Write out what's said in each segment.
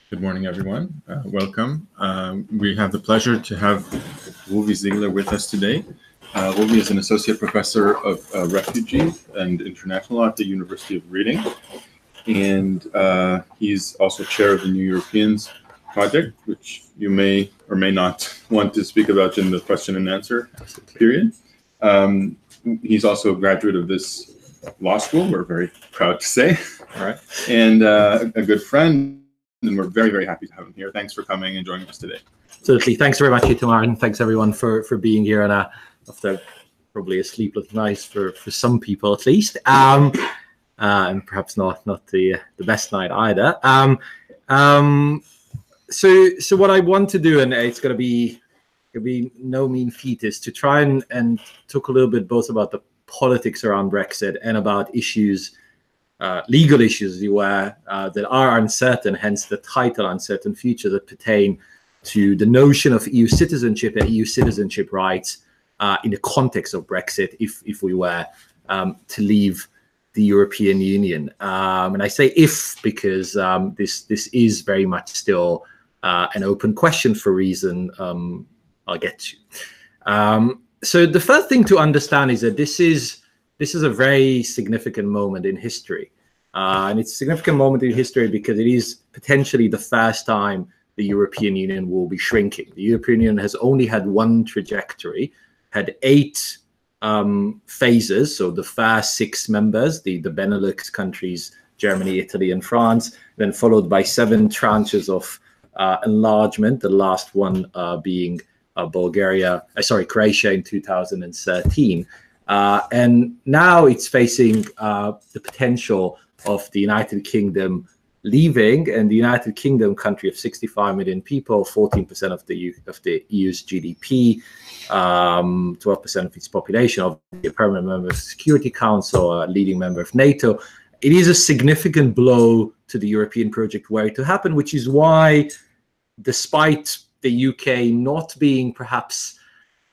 Good morning, everyone. Welcome. We have the pleasure to have Ruvi Ziegler with us today. Ruvi is an associate professor of refugee and international law at the University of Reading, and he's also chair of the New Europeans project, which you may or may not want to speak about in the question and answer period. He's also a graduate of this law school, we're very proud to say. All right. And a good friend, and we're very, very happy to have him here. Thanks for coming and joining us today. Absolutely. Thanks very much, Itamar, and thanks everyone for being here, and after probably a sleepless night for some people at least, and perhaps not the best night either. So what I want to do, and it's going to be no mean feat, is to try and talk a little bit both about the politics around Brexit and about issues, legal issues, as you were, that are uncertain, hence the title Uncertain Future, that pertain to the notion of EU citizenship and EU citizenship rights in the context of Brexit if we were to leave the European Union. And I say if because this is very much still an open question for a reason I'll get to. So the first thing to understand is that this is a very significant moment in history. And it's a significant moment in history because it is potentially the first time the European Union will be shrinking. The European Union has only had one trajectory, had 8 phases. So the first 6 members, the Benelux countries, Germany, Italy, and France, then followed by 7 tranches of enlargement, the last one being Croatia in 2013. And now it's facing the potential of the United Kingdom leaving, and the United Kingdom, country of 65 million people, 14% of the EU's GDP, 12% of its population, obviously a permanent member of the Security Council, a leading member of NATO. It is a significant blow to the European project were it to happen, which is why, despite the UK not being perhaps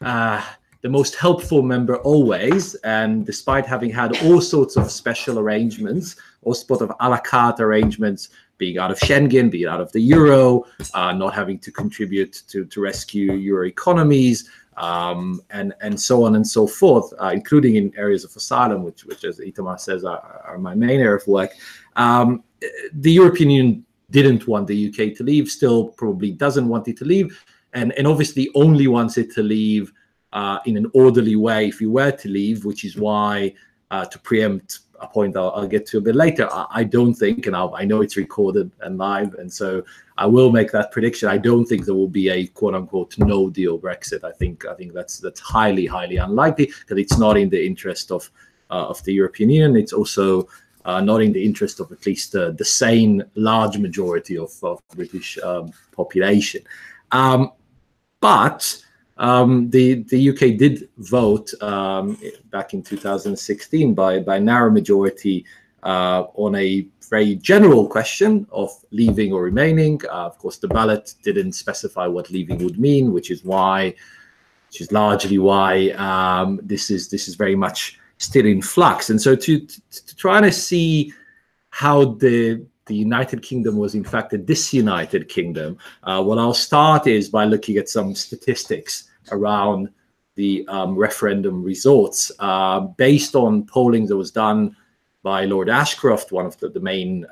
the most helpful member always, and despite having had all sorts of special arrangements, all sorts of a la carte arrangements, being out of Schengen, being out of the euro, not having to contribute to rescue euro economies, and so on and so forth, including in areas of asylum, which as Itamar says, are my main area of work. The European Union didn't want the UK to leave, still probably doesn't want it to leave, and obviously only wants it to leave in an orderly way if you were to leave, which is why, to preempt a point I'll get to a bit later, I don't think, and I know it's recorded and live, and so I will make that prediction. I don't think there will be a quote-unquote no-deal Brexit. I think that's highly, highly unlikely, because it's not in the interest of the European Union. It's also not in the interest of at least the sane large majority of British population. But the UK did vote back in 2016 by narrow majority on a very general question of leaving or remaining. Of course, the ballot didn't specify what leaving would mean, which is largely why this is very much still in flux. And so to try to see how the United Kingdom was in fact a disunited kingdom, what I'll start is by looking at some statistics around the referendum results based on polling that was done by Lord Ashcroft, one of the main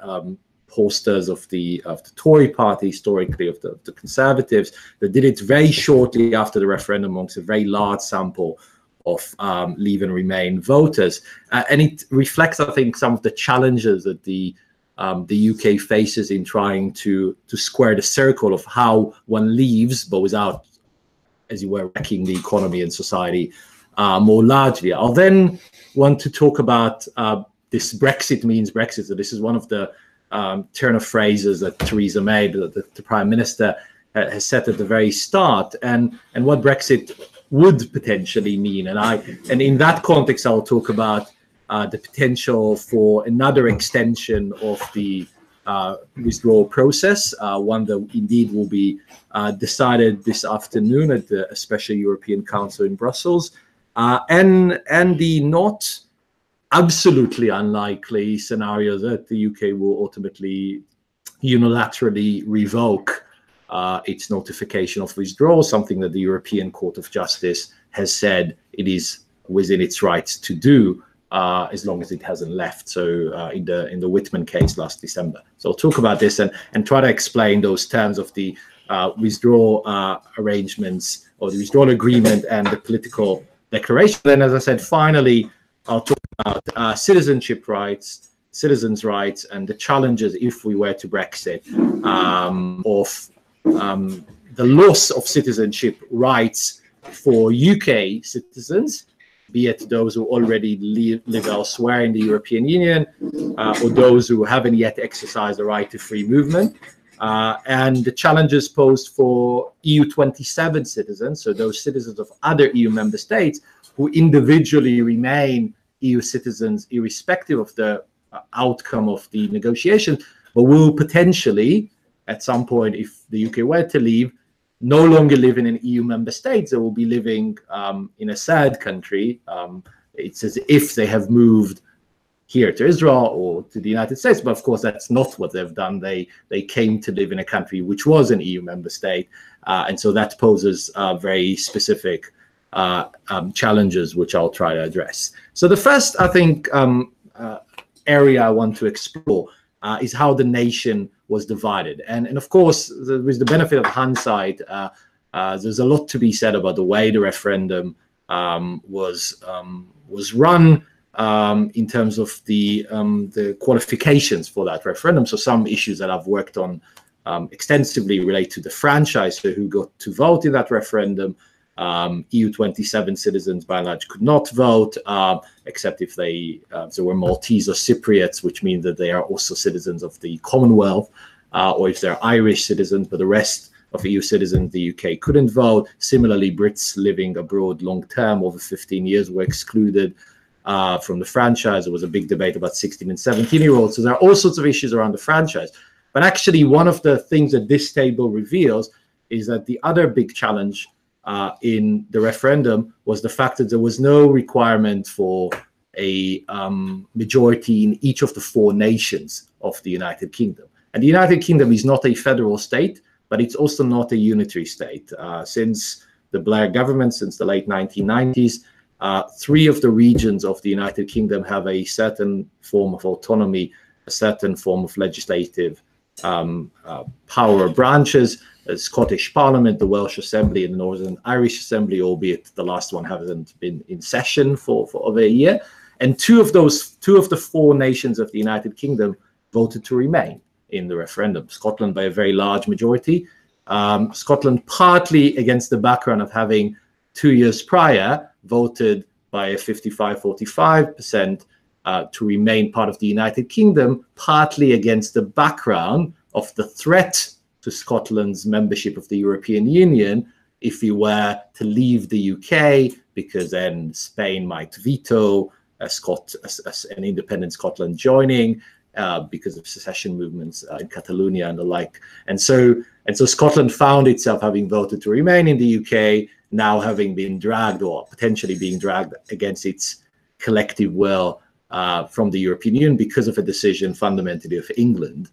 pollsters of the Tory party, historically of the Conservatives, that did it very shortly after the referendum amongst a very large sample of Leave and Remain voters, and it reflects, I think, some of the challenges that the UK faces in trying to square the circle of how one leaves, but without, as you were, wrecking the economy and society more largely. I'll then want to talk about this Brexit means Brexit. So this is one of the turn of phrases that Theresa May, the Prime Minister, has said at the very start, and what Brexit would potentially mean. And in that context, I'll talk about the potential for another extension of the withdrawal process, one that indeed will be decided this afternoon at the Special European Council in Brussels, and the not absolutely unlikely scenario that the UK will ultimately unilaterally revoke its notification of withdrawal, something that the European Court of Justice has said it is within its rights to do, as long as it hasn't left. So in the Whitman case last December. So I'll talk about this and try to explain those terms of the withdrawal arrangements, or the withdrawal agreement, and the political declaration. Then, as I said, finally, I'll talk about citizenship rights, citizens' rights, and the challenges if we were to Brexit, of the loss of citizenship rights for UK citizens, be it those who already live elsewhere in the European Union, or those who haven't yet exercised the right to free movement, and the challenges posed for EU27 citizens, so those citizens of other EU member states who individually remain EU citizens irrespective of the outcome of the negotiation, but will potentially, at some point, if the UK were to leave, no longer live in an EU member state. They will be living in a third country. It's as if they have moved here to Israel or to the United States, but of course that's not what they've done. They came to live in a country which was an EU member state, and so that poses very specific challenges, which I'll try to address. So the first, I think, area I want to explore is how the nation was divided. And of course, with the benefit of hindsight, there's a lot to be said about the way the referendum was run, in terms of the qualifications for that referendum. So some issues that I've worked on extensively relate to the franchise, so who got to vote in that referendum. EU27 citizens, by and large, could not vote, except if they were Maltese or Cypriots, which means that they are also citizens of the Commonwealth, or if they're Irish citizens, but the rest of EU citizens, the UK couldn't vote. Similarly, Brits living abroad long-term, over 15 years, were excluded from the franchise. There was a big debate about 16 and 17-year-olds. So there are all sorts of issues around the franchise. But actually, one of the things that this table reveals is that the other big challenge in the referendum was the fact that there was no requirement for a majority in each of the 4 nations of the United Kingdom. And the United Kingdom is not a federal state, but it's also not a unitary state. Since the Blair government, since the late 1990s, 3 of the regions of the United Kingdom have a certain form of autonomy, a certain form of legislative power branches. The Scottish Parliament, the Welsh Assembly, and the Northern Irish Assembly, albeit the last one hasn't been in session for over a year. And two of the 4 nations of the United Kingdom voted to remain in the referendum. Scotland by a very large majority. Scotland partly against the background of having 2 years prior voted by a 55-45% to remain part of the United Kingdom, partly against the background of the threat to Scotland's membership of the European Union if we were to leave the UK, because then Spain might veto an independent Scotland joining because of secession movements in Catalonia and the like. And so Scotland found itself having voted to remain in the UK, now having been dragged, or potentially being dragged against its collective will from the European Union because of a decision fundamentally of England,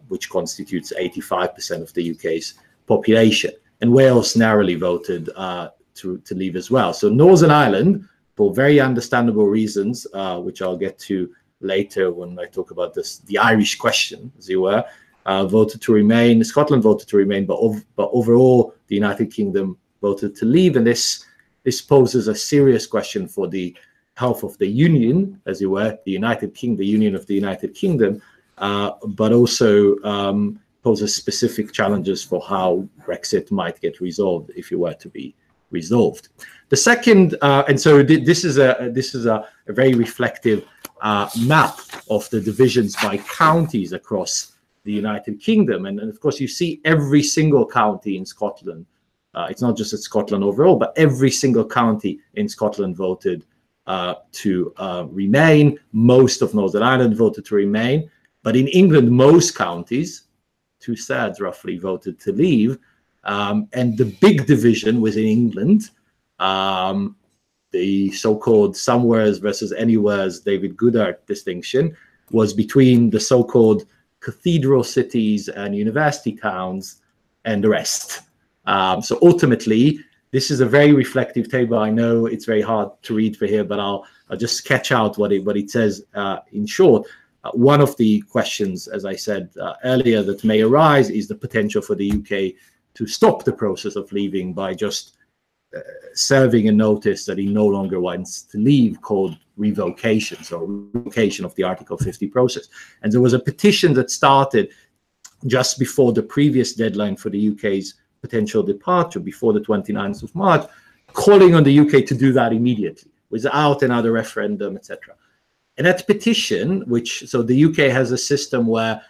which constitutes 85% of the UK's population. And Wales narrowly voted to leave as well. So Northern Ireland, for very understandable reasons, which I'll get to later when I talk about the Irish question, as you were, voted to remain. Scotland voted to remain, but overall, the United Kingdom voted to leave. And this poses a serious question for the health of the Union, as you were, the Union of the United Kingdom, but also poses specific challenges for how Brexit might get resolved if it were to be resolved. The second, and so this is a very reflective map of the divisions by counties across the United Kingdom, and of course you see every single county in Scotland. It's not just at Scotland overall, but every single county in Scotland voted to remain. Most of Northern Ireland voted to remain. But in England, most counties, 2/3 roughly, voted to leave. And the big division was in England, the so-called somewheres versus anywheres David Goodhart distinction was between the so-called cathedral cities and university towns and the rest. So ultimately, this is a very reflective table. I know it's very hard to read for here, but I'll just sketch out what it says in short. One of the questions, as I said earlier, that may arise is the potential for the UK to stop the process of leaving by just serving a notice that he no longer wants to leave, called revocation, so revocation of the Article 50 process. And there was a petition that started just before the previous deadline for the UK's potential departure, before the 29th of March, calling on the UK to do that immediately, without another referendum, etc. And that petition, so the UK has a system where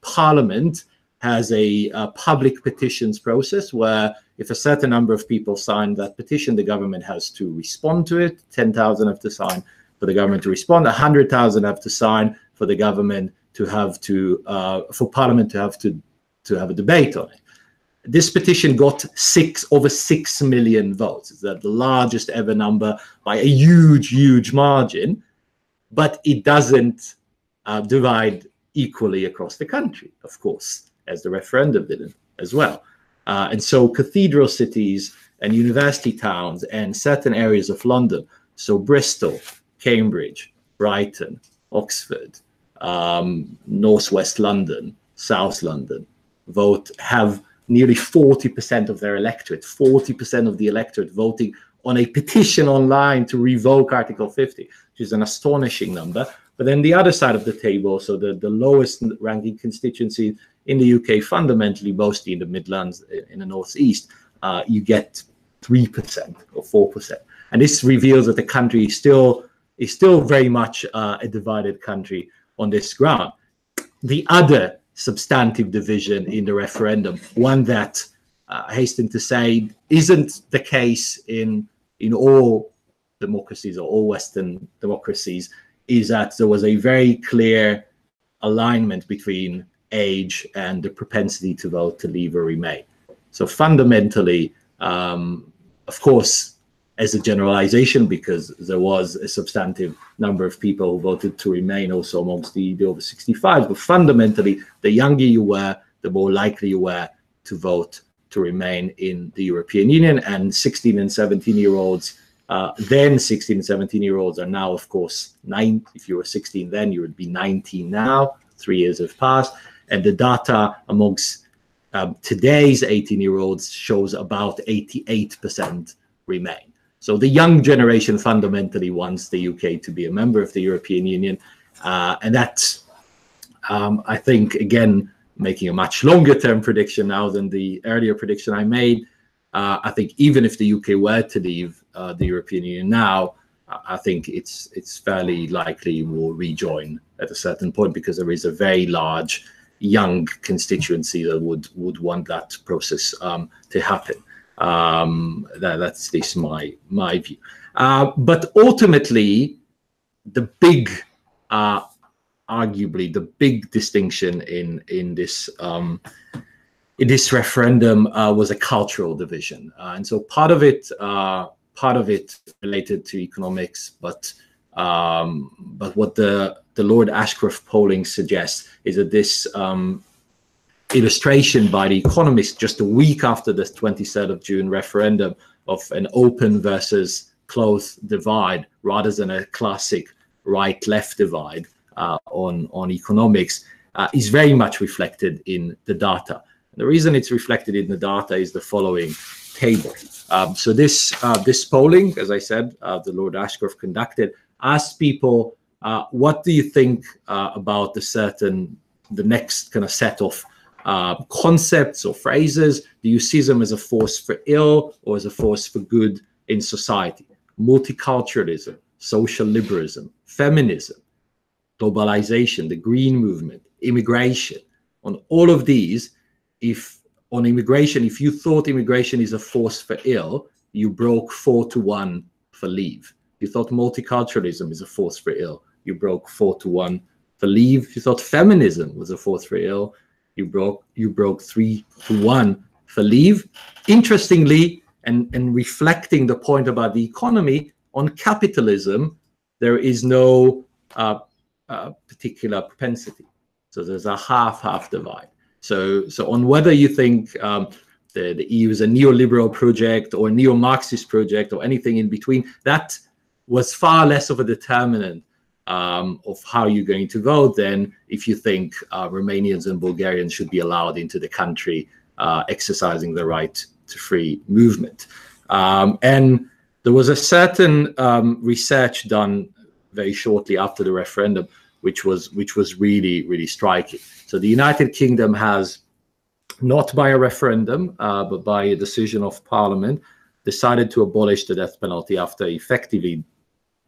Parliament has a public petitions process where if a certain number of people sign that petition, the government has to respond to it. 10,000 have to sign for the government to respond. 100,000 have to sign for the government to have to, for Parliament to have a debate on it. This petition got over 6 million votes. It's the largest ever number by a huge margin, but it doesn't divide equally across the country, of course, as the referendum didn't as well. And so cathedral cities and university towns and certain areas of London, so Bristol, Cambridge, Brighton, Oxford, Northwest London, South London, have nearly 40% of their electorate, 40% of the electorate voting on a petition online to revoke Article 50, which is an astonishing number. But then the other side of the table, so the lowest ranking constituency in the UK, fundamentally mostly in the Midlands, in the Northeast, you get 3% or 4%. And this reveals that the country is still very much a divided country on this ground. The other substantive division in the referendum, one that I hasten to say isn't the case in all democracies or all Western democracies, is that there was a very clear alignment between age and the propensity to vote to leave or remain. So fundamentally, of course, as a generalization, because there was a substantive number of people who voted to remain also amongst the over 65, but fundamentally, the younger you were, the more likely you were to vote to remain in the European Union. And 16 and 17-year-olds, then 16 and 17-year-olds are now, of course, 9. If you were 16 then, you would be 19 now. 3 years have passed. And the data amongst today's 18-year-olds shows about 88% remain. So the young generation fundamentally wants the UK to be a member of the European Union. And that's, I think, again, making a much longer term prediction now than the earlier prediction I made. I think even if the UK were to leave the European Union now, I think it's fairly likely we'll rejoin at a certain point, because there is a very large young constituency that would want that process to happen. That's at least my view. But ultimately, the big, arguably the big distinction in this referendum was a cultural division, and so part of it related to economics, but what the Lord Ashcroft polling suggests is that this illustration by The Economist just a week after the 23rd of June referendum of an open versus closed divide rather than a classic right-left divide on economics is very much reflected in the data. The reason it's reflected in the data is the following table. So this polling, as I said, the Lord Ashcroft conducted, asked people, what do you think about the next kind of set of concepts or phrases? Do you see them as a force for ill or as a force for good in society? Multiculturalism, social liberalism, feminism, globalization, the green movement, immigration. On all of these, if you thought immigration is a force for ill, you broke 4-1 for leave. If you thought multiculturalism is a force for ill, you broke 4-1 for leave. If you thought feminism was a force for ill, you broke 3-1 for leave. Interestingly, and reflecting the point about the economy, On capitalism, there is no particular propensity. So there's a half-half divide. So on whether you think the EU is a neoliberal project or a neo-Marxist project or anything in between, that was far less of a determinant of how you're going to vote than if you think Romanians and Bulgarians should be allowed into the country, exercising the right to free movement. And there was a certain research done very shortly after the referendum, which was really, really striking. So the United Kingdom has, not by a referendum, but by a decision of Parliament, decided to abolish the death penalty after effectively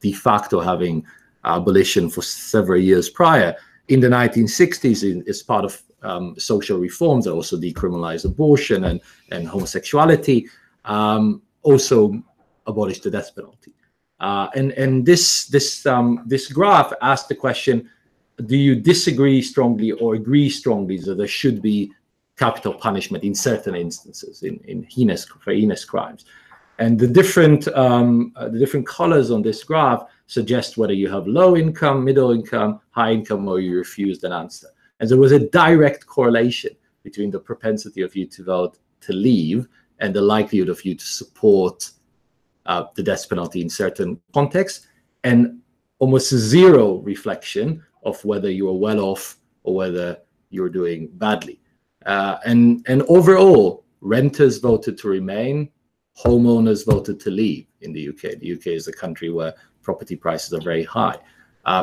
de facto having abolition for several years prior. In the 1960s, as part of social reforms that also decriminalized abortion and homosexuality, also abolished the death penalty. And this graph asked the question: do you disagree strongly or agree strongly that there should be capital punishment in certain instances, in heinous crimes? And the different colors on this graph suggest whether you have low income, middle income, high income, or you refused an answer. And there was a direct correlation between the propensity of you to vote to leave and the likelihood of you to support the death penalty in certain contexts, and almost zero reflection of whether you are well off or whether you're doing badly. And overall, renters voted to remain, homeowners voted to leave in the UK. The UK is a country where property prices are very high.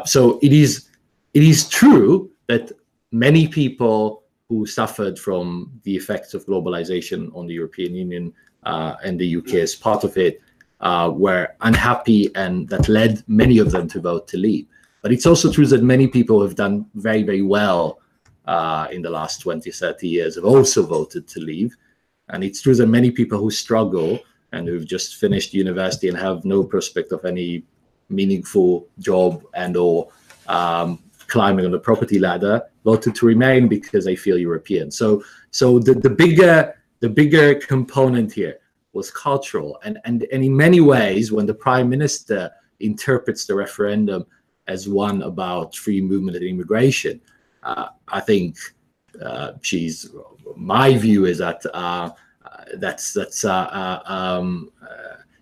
So it is true that many people who suffered from the effects of globalization on the European Union and the UK as part of it were unhappy, and that led many of them to vote to leave. But it's also true that many people have done very, very well in the last 20, 30 years have also voted to leave. And it's true that many people who struggle and who've just finished university and have no prospect of any meaningful job and or climbing on the property ladder voted to remain because they feel European. So the bigger component here was cultural, and in many ways, when the Prime Minister interprets the referendum as one about free movement and immigration, I think my view is that that's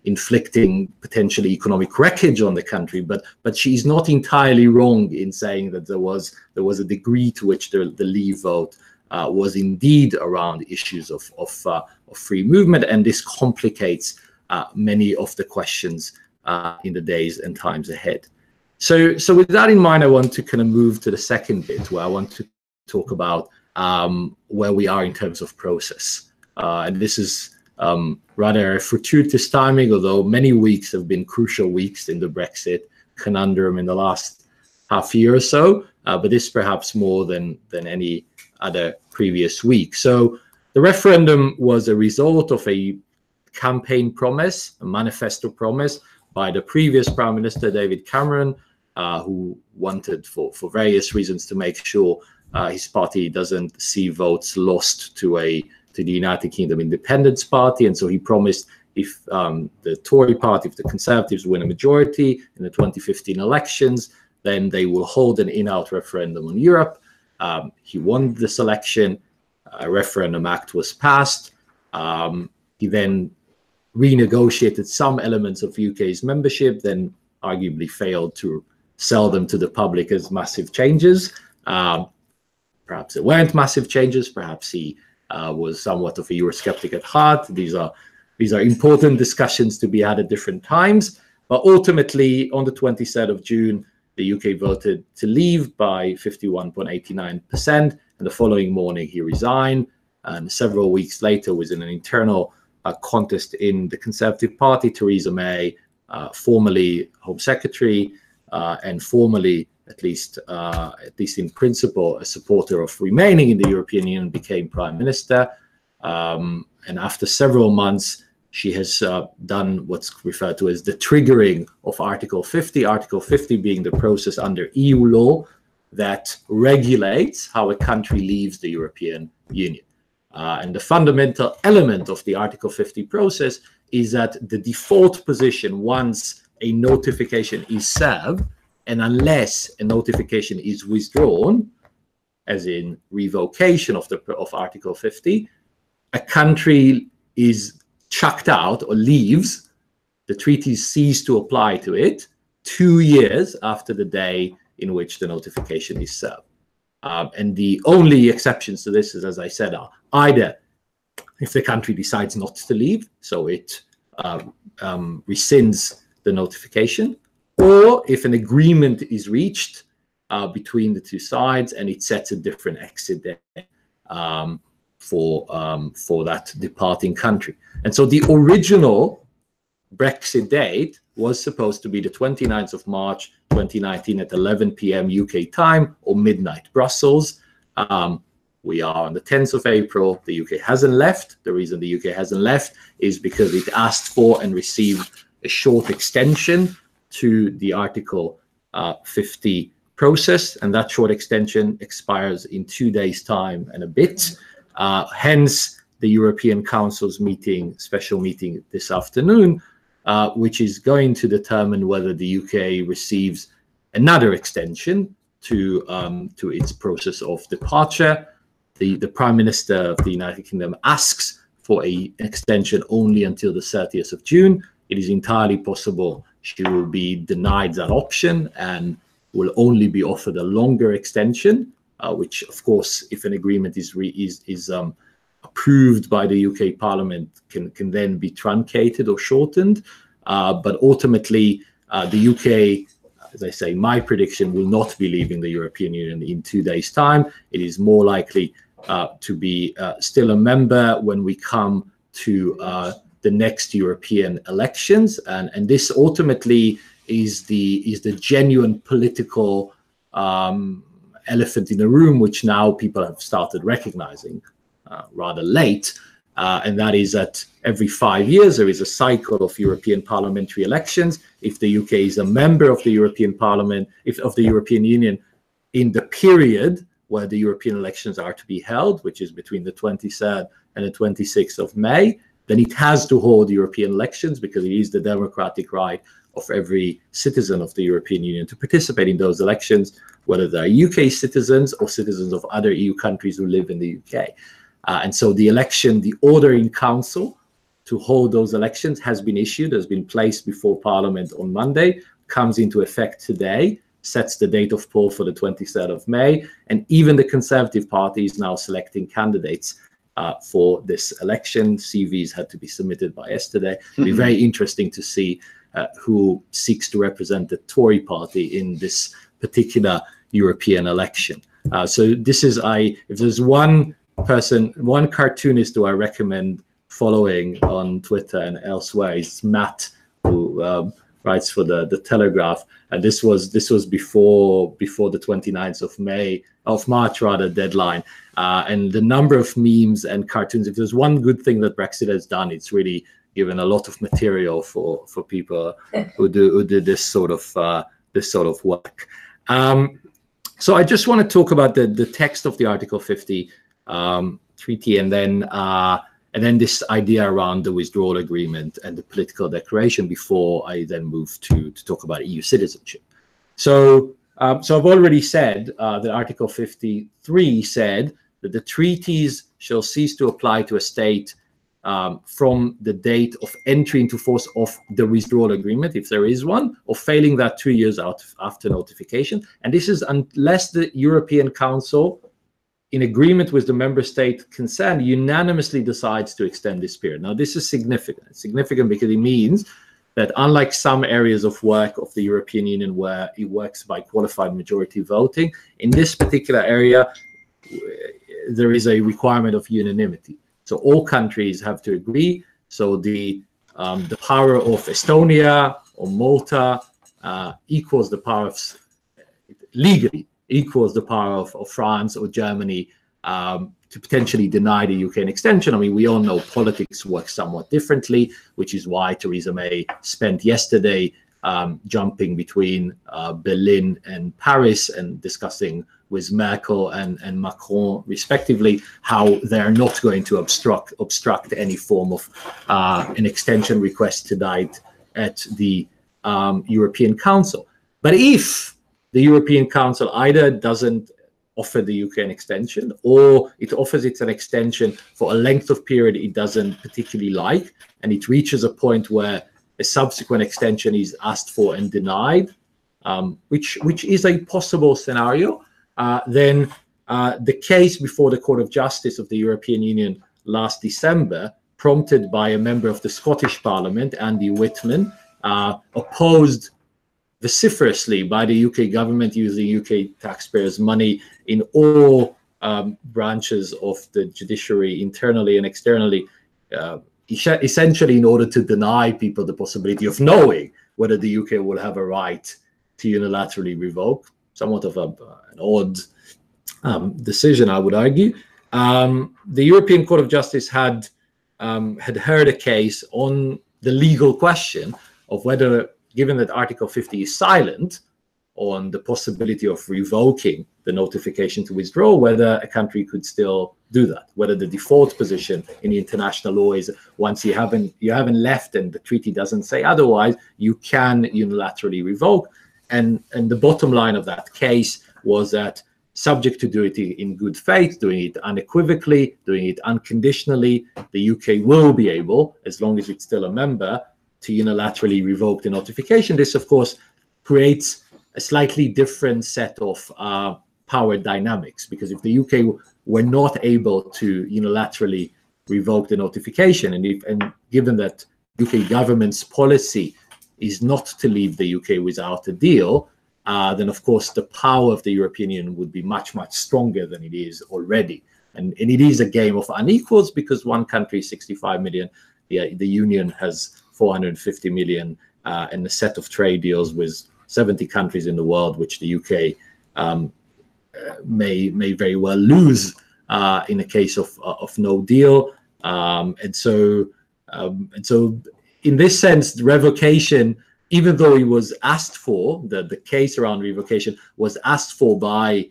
inflicting potentially economic wreckage on the country, but she's not entirely wrong in saying that there was a degree to which the leave vote was indeed around issues of free movement, and this complicates many of the questions in the days and times ahead. So with that in mind, I want to kind of move to the second bit, where I want to talk about where we are in terms of process. And this is rather fortuitous timing, although many weeks have been crucial weeks in the Brexit conundrum in the last half year or so, but this perhaps more than any other previous week. So the referendum was a result of a campaign promise, a manifesto promise by the previous Prime Minister, David Cameron, who wanted, for various reasons, to make sure his party doesn't see votes lost to the United Kingdom Independence Party. And so he promised, if the Tory party, if the Conservatives win a majority in the 2015 elections, then they will hold an in-out referendum on Europe. He won this election. A referendum act was passed. He then renegotiated some elements of UK's membership, then arguably failed to sell them to the public as massive changes. Perhaps it weren't massive changes. Perhaps he was somewhat of a Eurosceptic at heart. These are important discussions to be had at different times. But ultimately, on the 23rd of June, the UK voted to leave by 51.89%. And the following morning, he resigned. And several weeks later, was in an internal contest in the Conservative Party. Theresa May, formerly Home Secretary, and formerly, at least in principle, a supporter of remaining in the European Union, became Prime Minister. And after several months, she has done what's referred to as the triggering of Article 50, Article 50 being the process under EU law that regulates how a country leaves the European Union. And the fundamental element of the Article 50 process is that the default position, once a notification is served, and unless a notification is withdrawn, as in revocation of Article 50, a country is chucked out or leaves. The treaties cease to apply to it 2 years after the day in which the notification is served. And the only exceptions to this, is, as I said, are either if the country decides not to leave, so it rescinds the notification, or if an agreement is reached between the two sides and it sets a different exit day for that departing country. And so the original Brexit date was supposed to be the 29th of March 2019 at 11 p.m. UK time, or midnight Brussels. We are on the 10th of April. The UK hasn't left. The reason the UK hasn't left is because it asked for and received a short extension to the Article 50 process, and that short extension expires in 2 days' time and a bit. Hence, the European Council's special meeting this afternoon, which is going to determine whether the UK receives another extension to its process of departure. The Prime Minister of the United Kingdom asks for an extension only until the 30th of June. It is entirely possible she will be denied that option and will only be offered a longer extension, which, of course, if an agreement is approved by the UK Parliament, can then be truncated or shortened. But ultimately, the UK, as I say, my prediction, will not be leaving the European Union in 2 days' time. It is more likely to be still a member when we come to the next European elections, and this ultimately is the genuine political elephant in the room, which now people have started recognizing rather late, and that is that every 5 years there is a cycle of European parliamentary elections. If the UK is a member of the European Parliament, of the European Union, in the period where the European elections are to be held, which is between the 23rd and the 26th of May, then it has to hold European elections, because it is the democratic right of every citizen of the European Union to participate in those elections, whether they're UK citizens or citizens of other EU countries who live in the UK. And so the order in council to hold those elections has been issued, has been placed before Parliament on Monday, comes into effect today, sets the date of poll for the 23rd of May, and even the Conservative Party is now selecting candidates for this election. CVs had to be submitted by yesterday. It'll be very interesting to see who seeks to represent the Tory party in this particular European election. So this is, if there's one cartoonist who I recommend following on Twitter and elsewhere, is Matt, who writes for the Telegraph. And this was before the 29th of March deadline. And the number of memes and cartoons, if there's one good thing that Brexit has done, it's really given a lot of material for people who do this sort of work. So I just want to talk about the text of the Article 50 treaty, and then this idea around the withdrawal agreement and the political declaration, before I then move to talk about EU citizenship. So I've already said that Article 53 said that the treaties shall cease to apply to a state from the date of entry into force of the withdrawal agreement, if there is one, or failing that 2 years out after notification. And this is unless the European Council, in agreement with the member state concerned, unanimously decides to extend this period. Now, this is significant. It's significant because it means that, unlike some areas of work of the European Union where it works by qualified majority voting, in this particular area, there is a requirement of unanimity. So all countries have to agree. So the power of Estonia or Malta equals the power of, legally, equals the power of France or Germany to potentially deny the UK an extension. I mean, we all know politics works somewhat differently, which is why Theresa May spent yesterday jumping between Berlin and Paris and discussing with Merkel and Macron, respectively, how they're not going to obstruct any form of an extension request tonight at the European Council. But if the European Council either doesn't offer the UK an extension, or it offers it an extension for a length of period it doesn't particularly like, and it reaches a point where a subsequent extension is asked for and denied, which is a possible scenario, then the case before the Court of Justice of the European Union last December, prompted by a member of the Scottish Parliament, Andy Whitman, opposed vociferously by the UK government using UK taxpayers' money in all branches of the judiciary, internally and externally, essentially in order to deny people the possibility of knowing whether the UK will have a right to unilaterally revoke. Somewhat of an odd decision, I would argue. The European Court of Justice had heard a case on the legal question of whether, given that Article 50 is silent on the possibility of revoking the notification to withdraw, whether a country could still do that, whether the default position in the international law is once you haven't left and the treaty doesn't say otherwise, you can unilaterally revoke. And the bottom line of that case was that, subject to doing it in good faith, doing it unequivocally, doing it unconditionally, the UK will be able, as long as it's still a member, to unilaterally revoke the notification. This, of course, creates a slightly different set of power dynamics, because if the UK were not able to unilaterally revoke the notification, and given that UK government's policy is not to leave the UK without a deal, then of course the power of the European Union would be much, much stronger than it is already. And it is a game of unequals, because one country is 65 million, the Union has 450 million, and a set of trade deals with 70 countries in the world, which the UK may very well lose in the case of no deal. And so in this sense, the revocation, even though it was asked for, the case around revocation was asked for by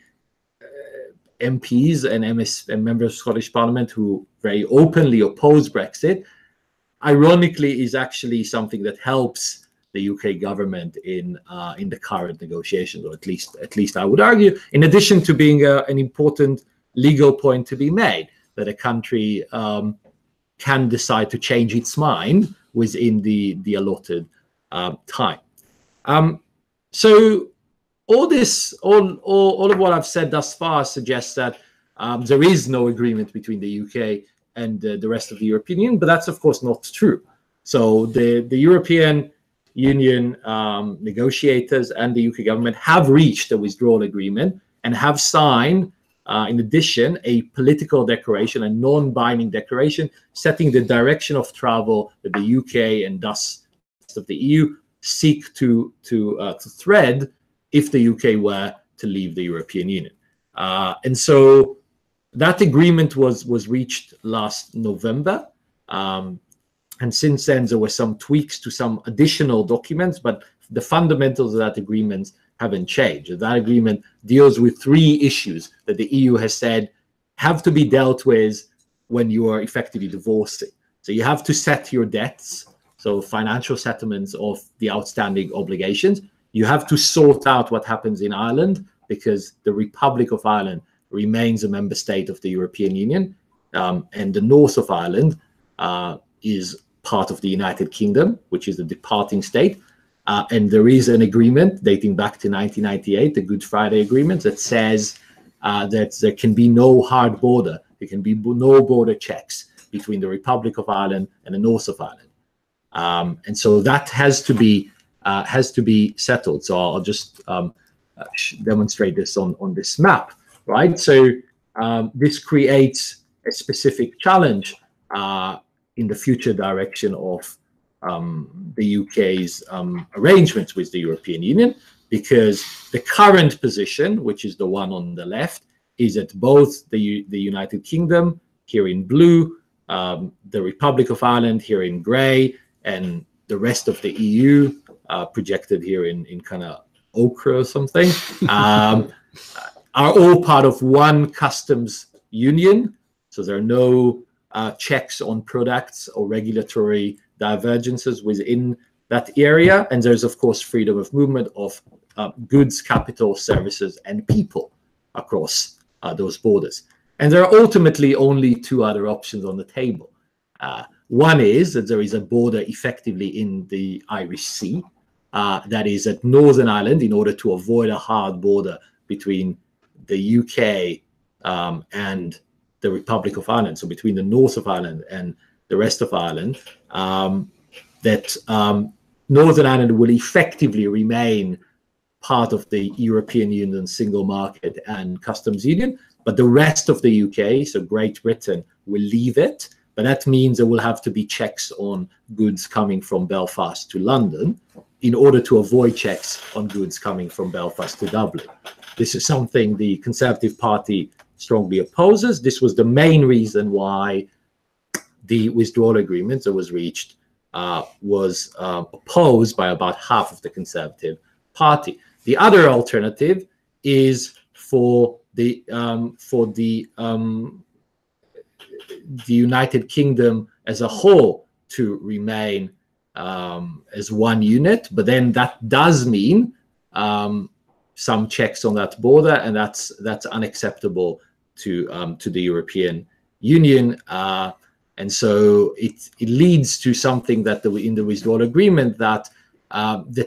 MPs and members of Scottish Parliament who very openly oppose Brexit, ironically is actually something that helps the UK government in the current negotiations, or at least I would argue, in addition to being an important legal point to be made, that a country can decide to change its mind within the allotted time. So all of what I've said thus far suggests that there is no agreement between the UK and the rest of the European Union, but that's of course not true. So the European Union negotiators and the UK government have reached a withdrawal agreement and have signed, in addition, a political declaration, a non-binding declaration, setting the direction of travel that the UK and thus of the EU seek to thread if the UK were to leave the European Union. And so that agreement was reached last November. And since then, there were some tweaks to some additional documents, but the fundamentals of that agreement haven't changed. That agreement deals with three issues that the EU has said have to be dealt with when you are effectively divorcing. So you have to set your debts, so financial settlements of the outstanding obligations. You have to sort out what happens in Ireland, because the Republic of Ireland remains a member state of the European Union, and the north of Ireland is part of the United Kingdom, which is the departing state. And there is an agreement dating back to 1998, the Good Friday Agreement, that says that there can be no hard border. There can be no border checks between the Republic of Ireland and the north of Ireland. And so that has to be settled. So I'll just demonstrate this on this map, right? So this creates a specific challenge in the future direction of the UK's arrangements with the European Union, because the current position, which is the one on the left, is that both the United Kingdom, here in blue, the Republic of Ireland, here in grey, and the rest of the EU, projected here in kind of ochre or something, are all part of one customs union. So there are no checks on products or regulatory divergences within that area. And there's, of course, freedom of movement of goods, capital, services, and people across those borders. And there are ultimately only two other options on the table. One is that there is a border effectively in the Irish Sea, that is at Northern Ireland, in order to avoid a hard border between the UK and the Republic of Ireland, so between the north of Ireland and the rest of Ireland, that Northern Ireland will effectively remain part of the European Union single market and customs union, but the rest of the UK, so Great Britain, will leave it. But that means there will have to be checks on goods coming from Belfast to London in order to avoid checks on goods coming from Belfast to Dublin. This is something the Conservative Party strongly opposes. This was the main reason why the withdrawal agreement that was reached was opposed by about half of the Conservative Party. The other alternative is for the United Kingdom as a whole to remain as one unit, but then that does mean some checks on that border, and that's unacceptable to the European Union, and so it leads to something that in the withdrawal agreement that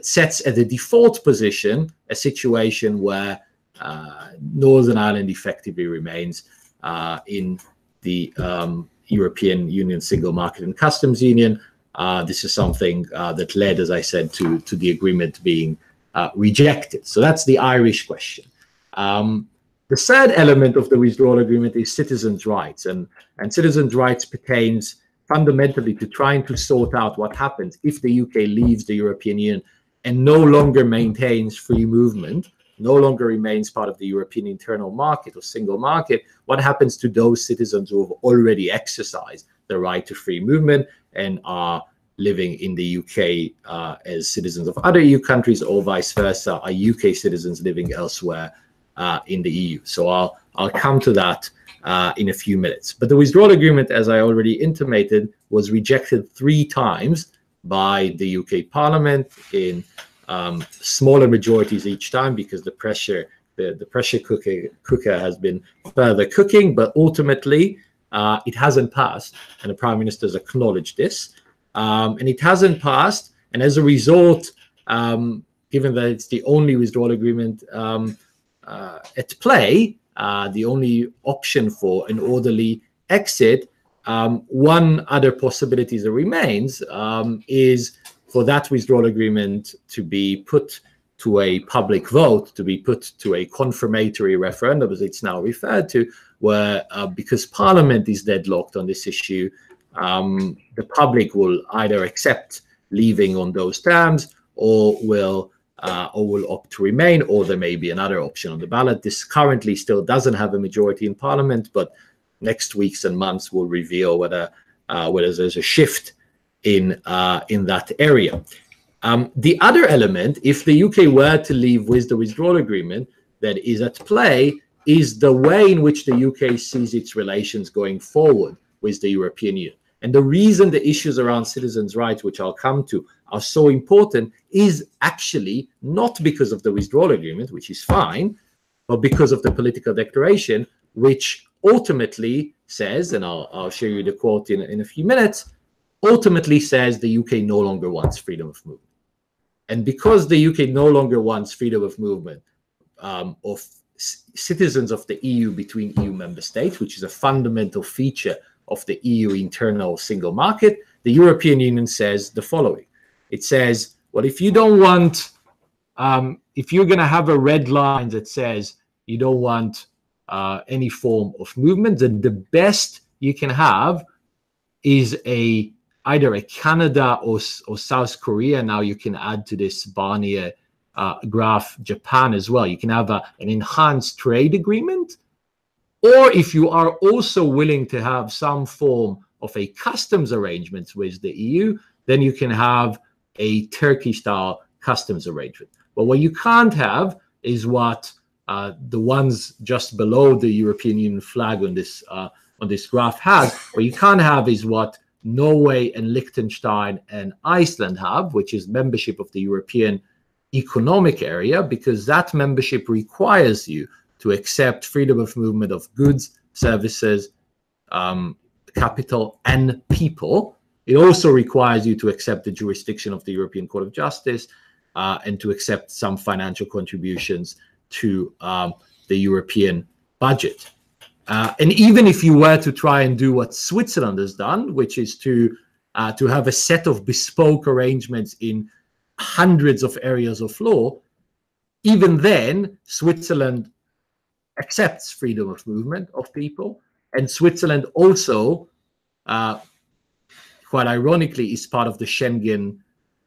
sets as a default position a situation where Northern Ireland effectively remains in the European Union single market and customs union. This is something that led, as I said, to the agreement being rejected. So that's the Irish question. The third element of the withdrawal agreement is citizens' rights, and citizens' rights pertains fundamentally to trying to sort out what happens if the UK leaves the European Union and no longer maintains free movement, no longer remains part of the European internal market or single market. What happens to those citizens who have already exercised the right to free movement and are living in the UK as citizens of other EU countries, or vice versa, are UK citizens living elsewhere in the EU? So I'll come to that in a few minutes. But the withdrawal agreement, as I already intimated, was rejected 3 times by the UK Parliament in smaller majorities each time, because the pressure cooker has been further cooking. But ultimately, it hasn't passed, and the Prime Minister has acknowledged this. And it hasn't passed, and as a result, given that it's the only withdrawal agreement at play, the only option for an orderly exit, one other possibility that remains is for that withdrawal agreement to be put to a public vote, to be put to a confirmatory referendum, as it's now referred to, where because Parliament is deadlocked on this issue, the public will either accept leaving on those terms or will opt to remain, or there may be another option on the ballot. This currently still doesn't have a majority in Parliament, but next weeks and months will reveal whether there's a shift in that area. The other element, if the UK were to leave with the withdrawal agreement, that is at play is the way in which the UK sees its relations going forward with the European Union. And the reason the issues around citizens' rights, which I'll come to, are so important is actually not because of the withdrawal agreement, which is fine, but because of the political declaration, which ultimately says, and I'll show you the quote in a few minutes, ultimately says the UK no longer wants freedom of movement. And because the UK no longer wants freedom of movement of citizens of the EU between EU member states, which is a fundamental feature of the EU internal single market, the European Union says the following. It says, well, if you don't want, if you're going to have a red line that says you don't want any form of movement, then the best you can have is either a Canada or South Korea. Now you can add to this Barnier graph Japan as well. You can have an enhanced trade agreement, or if you are also willing to have some form of a customs arrangement with the EU, then you can have a Turkey-style customs arrangement. But what you can't have is what the ones just below the European Union flag on this graph has. What you can't have is what Norway and Liechtenstein and Iceland have, which is membership of the European Economic Area, because that membership requires you to accept freedom of movement of goods, services, capital, and people. It also requires you to accept the jurisdiction of the European Court of Justice and to accept some financial contributions to the European budget. And even if you were to try and do what Switzerland has done, which is to have a set of bespoke arrangements in hundreds of areas of law, even then, Switzerland accepts freedom of movement of people. And Switzerland also, quite ironically, is part of the Schengen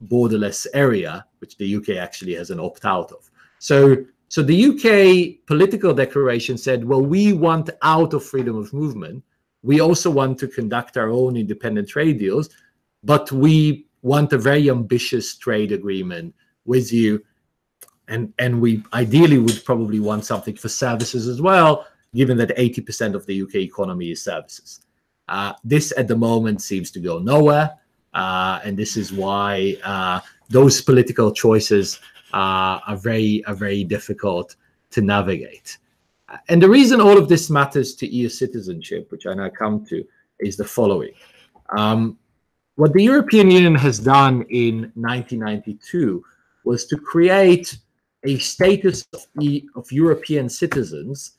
borderless area, which the UK actually has an opt-out of. So the UK political declaration said, well, we want out of freedom of movement. We also want to conduct our own independent trade deals, but we want a very ambitious trade agreement with you. And we ideally would probably want something for services as well, given that 80% of the UK economy is services. This at the moment seems to go nowhere. And this is why those political choices are very difficult to navigate. And the reason all of this matters to EU citizenship, which I now come to, is the following. What the European Union has done in 1992 was to create a status of European citizens,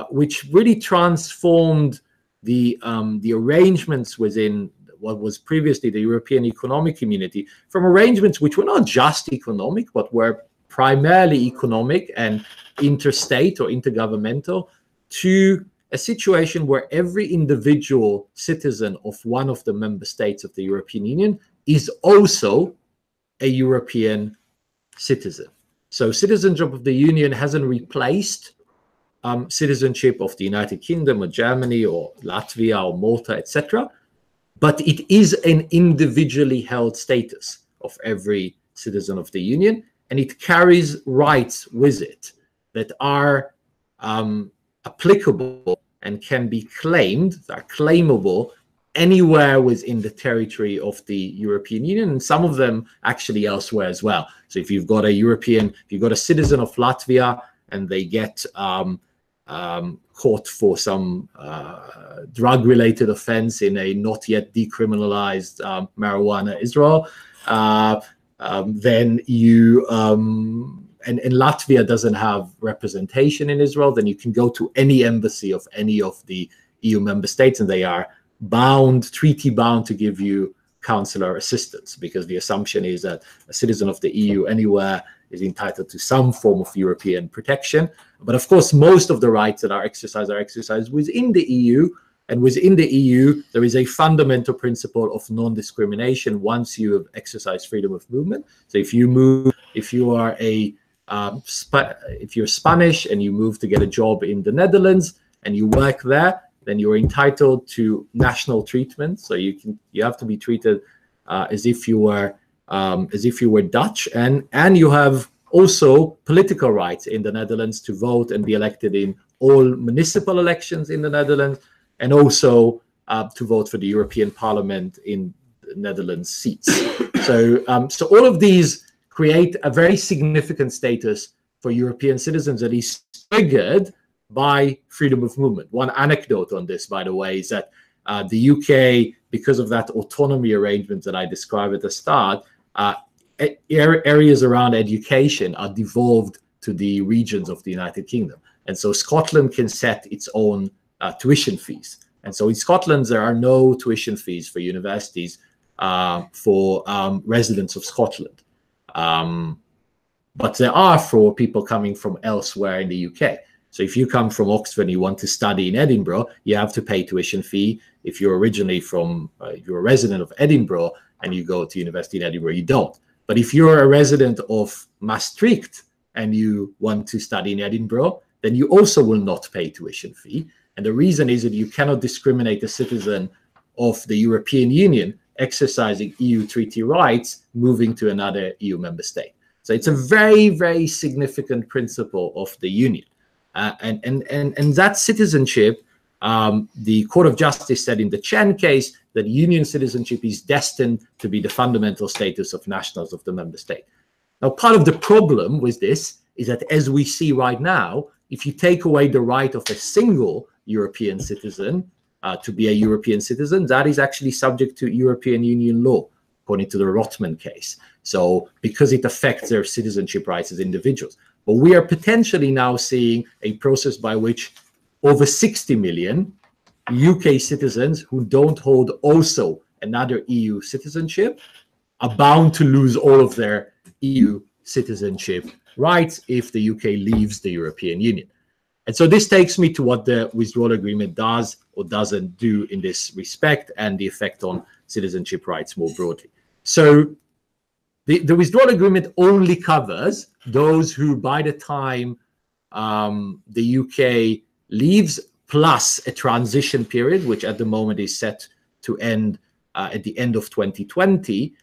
which really transformed the arrangements within what was previously the European Economic Community from arrangements which were not just economic, but were primarily economic and interstate or intergovernmental, to a situation where every individual citizen of one of the member states of the European Union is also a European citizen. So citizenship of the Union hasn't replaced citizenship of the United Kingdom or Germany or Latvia or Malta, etc., but it is an individually held status of every citizen of the Union, and it carries rights with it that are applicable and can be claimed, are claimable anywhere within the territory of the European Union, and some of them actually elsewhere as well. So if you've got a citizen of Latvia and they get caught for some drug-related offense in a not yet decriminalized marijuana Israel, then you and Latvia doesn't have representation in Israel, then you can go to any embassy of any of the EU member states, and they are treaty bound to give you consular assistance, because the assumption is that a citizen of the EU anywhere is entitled to some form of European protection. But of course, most of the rights that are exercised within the EU. And within the EU, there is a fundamental principle of non-discrimination once you have exercised freedom of movement. So if you're Spanish and you move to get a job in the Netherlands and you work there, then you're entitled to national treatment. So you have to be treated as if you were Dutch, and you have also political rights in the Netherlands to vote and be elected in all municipal elections in the Netherlands, and also to vote for the European Parliament in the Netherlands seats. So all of these create a very significant status for European citizens that is triggered by freedom of movement. One anecdote on this, by the way, is that the UK, because of that autonomy arrangement that I described at the start, areas around education are devolved to the regions of the United Kingdom. And so Scotland can set its own tuition fees. And so in Scotland, there are no tuition fees for universities for residents of Scotland. But there are for people coming from elsewhere in the UK. So if you come from Oxford and you want to study in Edinburgh, you have to pay tuition fee. If you're originally you're a resident of Edinburgh and you go to university in Edinburgh, you don't. But if you're a resident of Maastricht and you want to study in Edinburgh, then you also will not pay tuition fee. And the reason is that you cannot discriminate a citizen of the European Union exercising EU treaty rights moving to another EU member state. So it's a very, very significant principle of the Union. And that citizenship the Court of Justice said in the Chen case that union citizenship is destined to be the fundamental status of nationals of the member state. Now, part of the problem with this is that, as we see right now, if you take away the right of a single European citizen to be a European citizen, that is actually subject to European Union law, according to the Rotman case. So because it affects their citizenship rights as individuals. But we are potentially now seeing a process by which over 60 million UK citizens who don't hold also another EU citizenship are bound to lose all of their EU citizenship rights if the UK leaves the European Union. And so this takes me to what the withdrawal agreement does or doesn't do in this respect, and the effect on citizenship rights more broadly. So the withdrawal agreement only covers those who, by the time the UK leaves, plus a transition period, which at the moment is set to end at the end of 2020,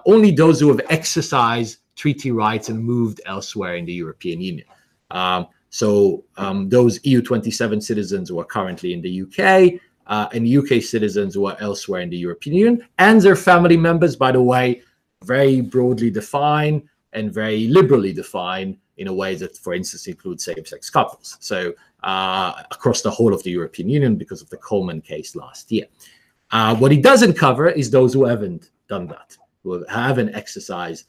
only those who have exercised treaty rights and moved elsewhere in the European Union. So those EU27 citizens who are currently in the UK and UK citizens who are elsewhere in the European Union, and their family members, by the way, very broadly defined and very liberally defined in a way that, for instance, includes same-sex couples. So across the whole of the European Union, because of the Coleman case last year. What it doesn't cover is those who haven't done that, who haven't exercised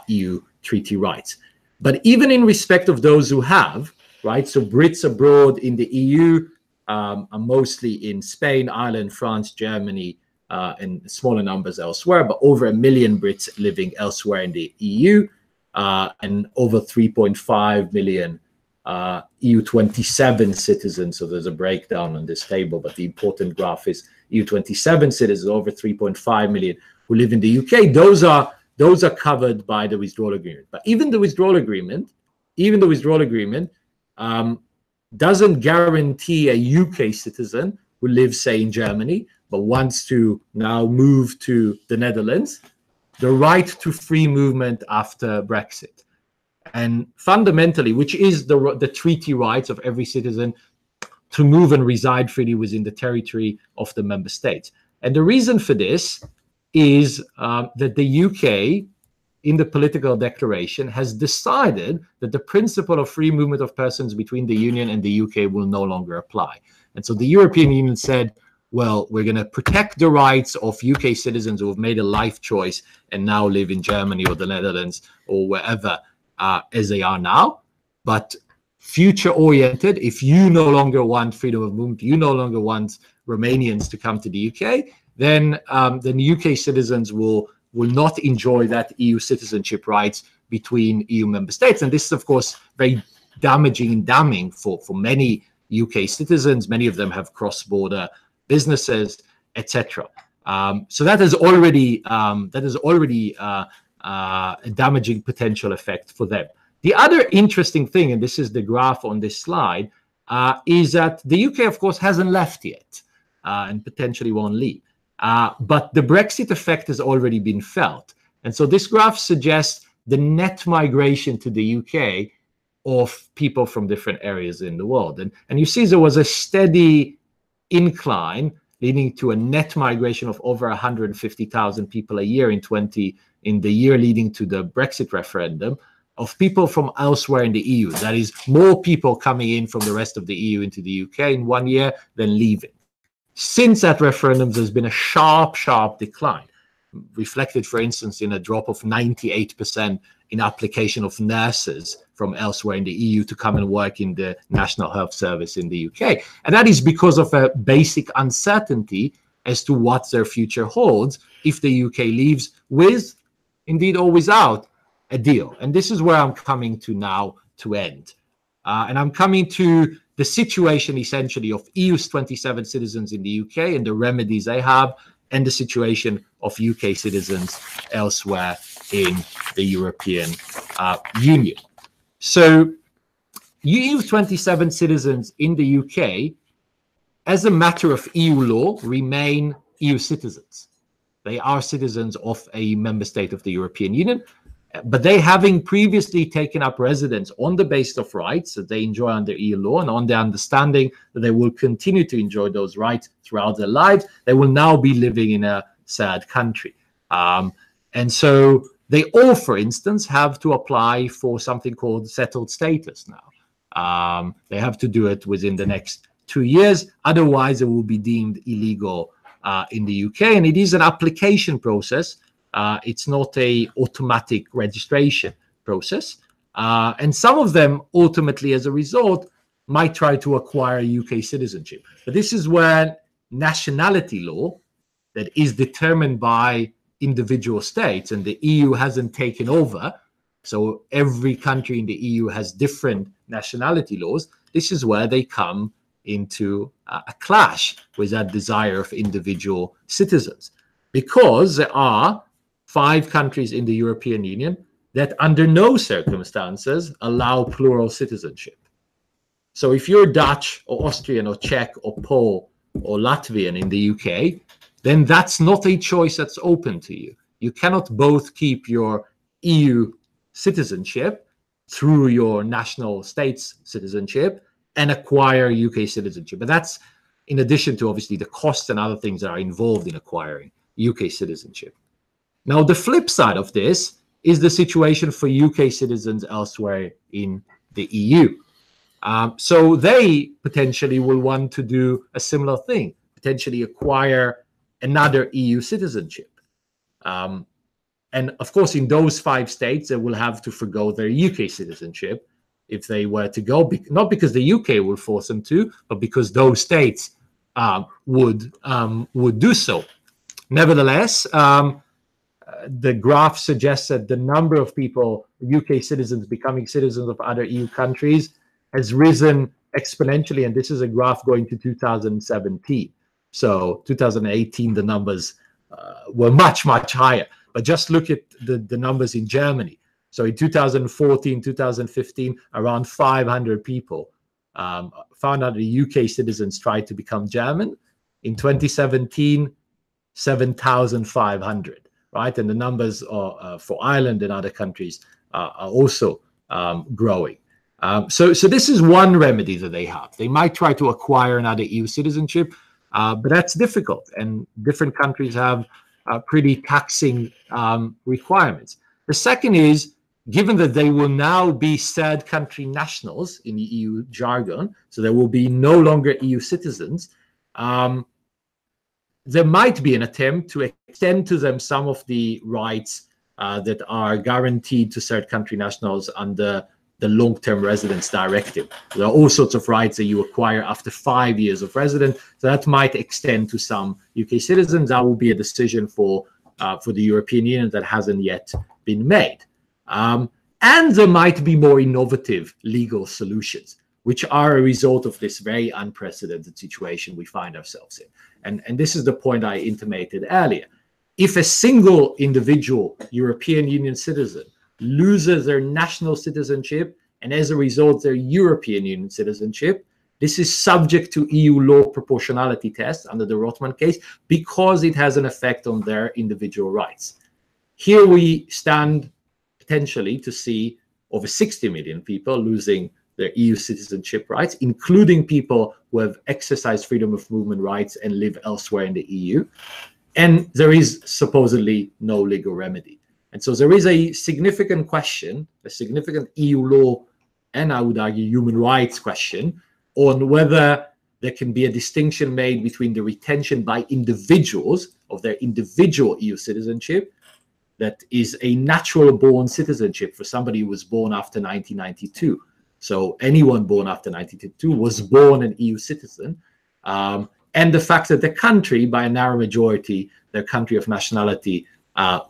EU treaty rights. But even in respect of those who have, right, so Brits abroad in the EU are mostly in Spain, Ireland, France, Germany, and smaller numbers elsewhere, but over 1 million Brits living elsewhere in the EU, and over 3.5 million EU27 citizens. So there's a breakdown on this table, but the important graph is EU27 citizens, over 3.5 million who live in the UK. Those are covered by the withdrawal agreement. But even the withdrawal agreement doesn't guarantee a UK citizen who lives, say, in Germany, but wants to now move to the Netherlands, the right to free movement after Brexit. And fundamentally, which is the treaty rights of every citizen to move and reside freely within the territory of the member states. And the reason for this is that the UK, in the political declaration, has decided that the principle of free movement of persons between the Union and the UK will no longer apply. And so the European Union said, well, we're going to protect the rights of UK citizens who have made a life choice and now live in Germany or the Netherlands or wherever as they are now. But future-oriented, if you no longer want freedom of movement, you no longer want Romanians to come to the UK, then UK citizens will not enjoy that EU citizenship rights between EU member states. And this is, of course, very damaging and damning for many UK citizens. Many of them have cross-border businesses, etc. So that is already a damaging potential effect for them. The other interesting thing, and this is the graph on this slide, is that the UK, of course, hasn't left yet and potentially won't leave. But the Brexit effect has already been felt. And so this graph suggests the net migration to the UK of people from different areas in the world. And you see there was a steady incline leading to a net migration of over 150,000 people a year in the year leading to the Brexit referendum, of people from elsewhere in the EU. That is, more people coming in from the rest of the EU into the UK in 1 year than leaving. Since that referendum, there's been a sharp decline, reflected, for instance, in a drop of 98% in application of nurses from elsewhere in the EU to come and work in the National Health Service in the UK. And that is because of a basic uncertainty as to what their future holds if the UK leaves with, indeed, or without a deal. And this is where I'm coming to now to end. And I'm coming to the situation, essentially, of EU's 27 citizens in the UK and the remedies they have, and the situation of UK citizens elsewhere in the European Union. So EU 27 citizens in the UK, as a matter of EU law, remain EU citizens. They are citizens of a member state of the European Union. But they, having previously taken up residence on the basis of rights that they enjoy under EU law and on the understanding that they will continue to enjoy those rights throughout their lives, they will now be living in a third country. And so they all, for instance, have to apply for something called settled status now. They have to do it within the next 2 years. Otherwise, it will be deemed illegal in the UK. And it is an application process. It's not a automatic registration process. And some of them ultimately, as a result, might try to acquire UK citizenship. But this is where nationality law that is determined by individual states, and the EU hasn't taken over, so every country in the EU has different nationality laws. This is where they come into a clash with that desire of individual citizens, because there are 5 countries in the European Union that under no circumstances allow plural citizenship. So if you're Dutch or Austrian or Czech or Pole or Latvian in the UK, then that's not a choice that's open to you. You cannot both keep your EU citizenship through your national state's citizenship and acquire UK citizenship. But that's in addition to obviously the costs and other things that are involved in acquiring UK citizenship. Now, the flip side of this is the situation for UK citizens elsewhere in the EU. So they potentially will want to do a similar thing, potentially acquire another EU citizenship. And of course, in those 5 states, they will have to forgo their UK citizenship if they were to go, not because the UK will force them to, but because those states would do so. Nevertheless, the graph suggests that the number of people, UK citizens, becoming citizens of other EU countries has risen exponentially, and this is a graph going to 2017. So 2018, the numbers were much, much higher. But just look at the numbers in Germany. So in 2014, 2015, around 500 people, 500 UK citizens tried to become German. In 2017, 7,500, right? And the numbers are, for Ireland and other countries are also growing. So this is one remedy that they have. They might try to acquire another EU citizenship, but that's difficult. And different countries have pretty taxing requirements. The second is, given that they will now be third country nationals in the EU jargon, so there will be no longer EU citizens, there might be an attempt to extend to them some of the rights that are guaranteed to third country nationals under the long-term residence directive. There are all sorts of rights that you acquire after 5 years of residence. So that might extend to some UK citizens. That will be a decision for the European Union that hasn't yet been made. And there might be more innovative legal solutions, which are a result of this very unprecedented situation we find ourselves in. And this is the point I intimated earlier. If a single individual European Union citizen loses their national citizenship and as a result their European Union citizenship, this is subject to EU law proportionality test under the Rothman case because it has an effect on their individual rights. Here we stand potentially to see over 60 million people losing their EU citizenship rights, including people who have exercised freedom of movement rights and live elsewhere in the EU. And there is supposedly no legal remedy. And so there is a significant question, a significant EU law, and I would argue human rights question, on whether there can be a distinction made between the retention by individuals of their individual EU citizenship, that is a natural born citizenship for somebody who was born after 1992. So anyone born after 1992 was born an EU citizen. And the fact that the country, by a narrow majority, their country of nationality,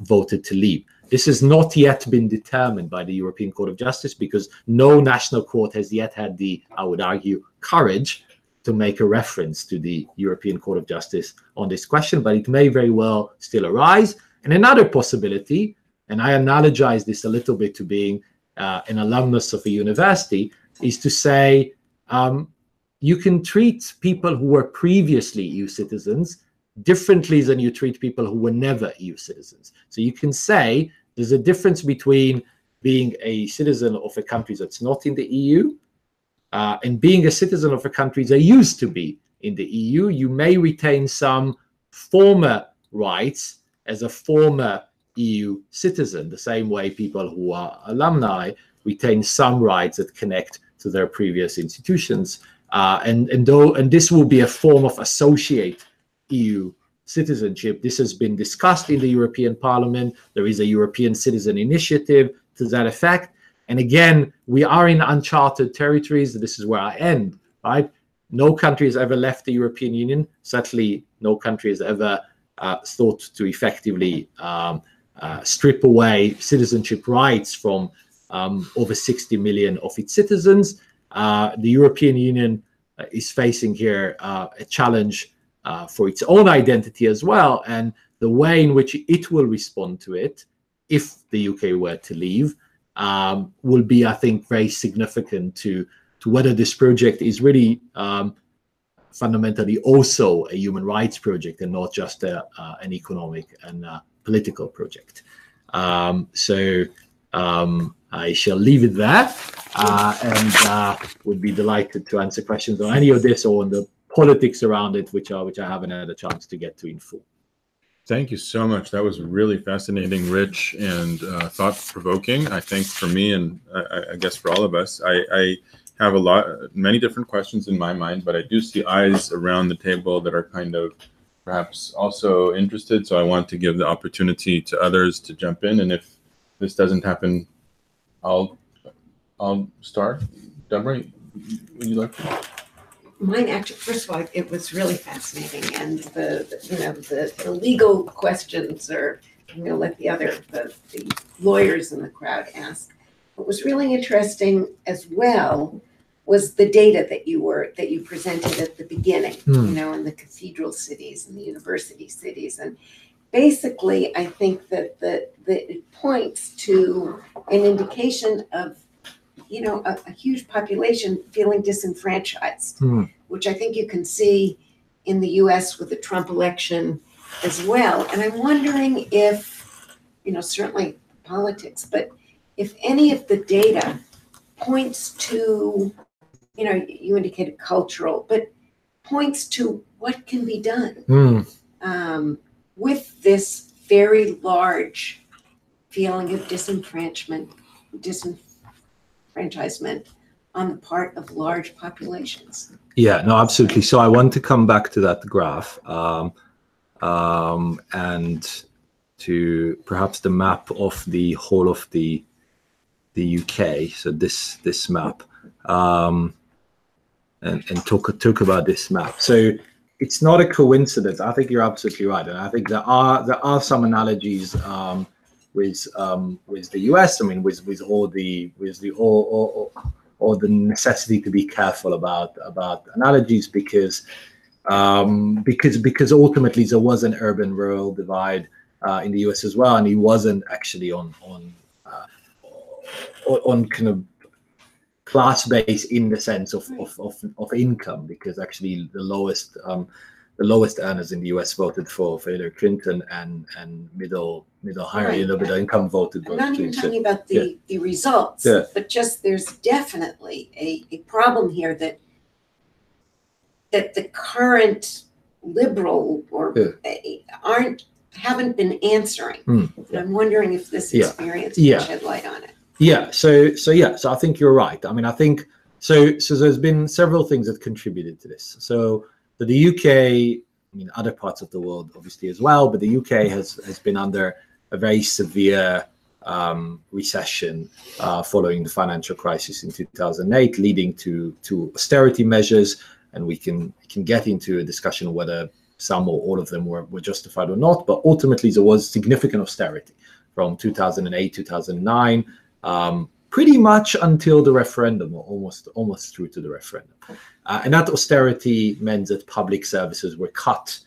voted to leave. This has not yet been determined by the European Court of Justice because no national court has yet had the, I would argue, courage to make a reference to the European Court of Justice on this question, but it may very well still arise. And another possibility, and I analogize this a little bit to being an alumnus of a university, is to say you can treat people who were previously EU citizens differently than you treat people who were never EU citizens. So you can say there's a difference between being a citizen of a country that's not in the EU and being a citizen of a country that used to be in the EU. You may retain some former rights as a former EU citizen, the same way people who are alumni retain some rights that connect to their previous institutions. And this will be a form of associate EU citizenship. This has been discussed in the European Parliament. There is a European Citizen Initiative to that effect. And again, we are in uncharted territories. This is where I end, right? No country has ever left the European Union. Certainly, no country has ever thought to effectively strip away citizenship rights from over 60 million of its citizens. The European Union is facing here a challenge for its own identity as well, and the way in which it will respond to it, if the UK were to leave, will be, I think, very significant to whether this project is really fundamentally also a human rights project and not just an economic and political project. I shall leave it there and would be delighted to answer questions on any of this or on the politics around it, which I haven't had a chance to get to in full. Thank you so much. That was really fascinating, rich, and thought-provoking. I think for me, and I guess for all of us, I have many different questions in my mind, but I do see eyes around the table that are kind of perhaps also interested. So I want to give the opportunity to others to jump in. And if this doesn't happen, I'll start. Deborah, would you like to? Mine actually, first of all, it was really fascinating, and the legal questions are, I'm going to let the lawyers in the crowd ask. What was really interesting as well was the data that you presented at the beginning, in the cathedral cities and the university cities, and basically, I think that it points to an indication of a huge population feeling disenfranchised, which I think you can see in the US with the Trump election as well. And I'm wondering if, certainly politics, but if any of the data points to, you indicated cultural, but points to what can be done with this very large feeling of disenfranchisement on the part of large populations. Yeah, no, absolutely. So I want to come back to that graph and to perhaps the map of the whole of the UK. So this map and talk about this map. So it's not a coincidence. I think you're absolutely right, and I think there are some analogies with the US. I mean, with all the necessity to be careful about analogies because ultimately there was an urban-rural divide in the US as well, and it wasn't actually on kind of class-based in the sense of income, because actually the lowest earners in the US voted for Hillary Clinton, and middle higher middle income voted. I'm not even talking about the results, but just there's definitely a problem here that the current liberal haven't been answering. I'm wondering if this experience can shed light on it. So I think you're right. I mean, I think so there's been several things that contributed to this. So the UK, I mean, other parts of the world obviously as well, but the UK has been under a very severe recession following the financial crisis in 2008, leading to austerity measures, and we can get into a discussion whether some or all of them were justified or not, but ultimately there was significant austerity from 2008, 2009, pretty much until the referendum, or almost through to the referendum. And that austerity meant that public services were cut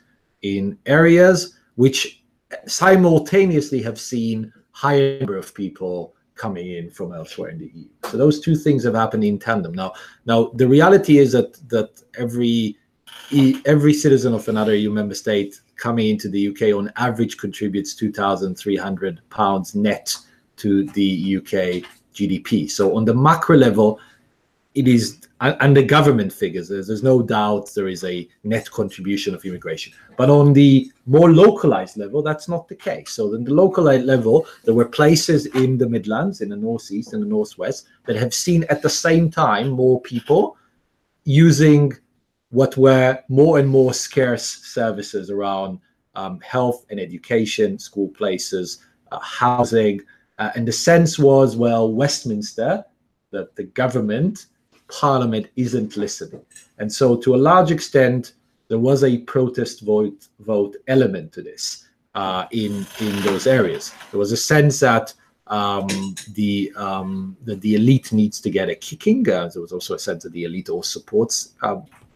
in areas which simultaneously have seen higher number of people coming in from elsewhere in the EU. So those two things have happened in tandem. Now the reality is that every every citizen of another EU member state coming into the UK on average contributes £2,300 net to the UK GDP. So on the macro level, it is, and the government figures, there's no doubt there is a net contribution of immigration. But on the more localized level, that's not the case. So in the localized level, there were places in the Midlands, in the Northeast and the Northwest, that have seen at the same time more people using what were more and more scarce services around health and education, school places, housing. And the sense was, well, Westminster, that the government, Parliament isn't listening. And so to a large extent, there was a protest vote element to this in those areas. There was a sense that the elite needs to get a kicking. There was also a sense that the elite all supports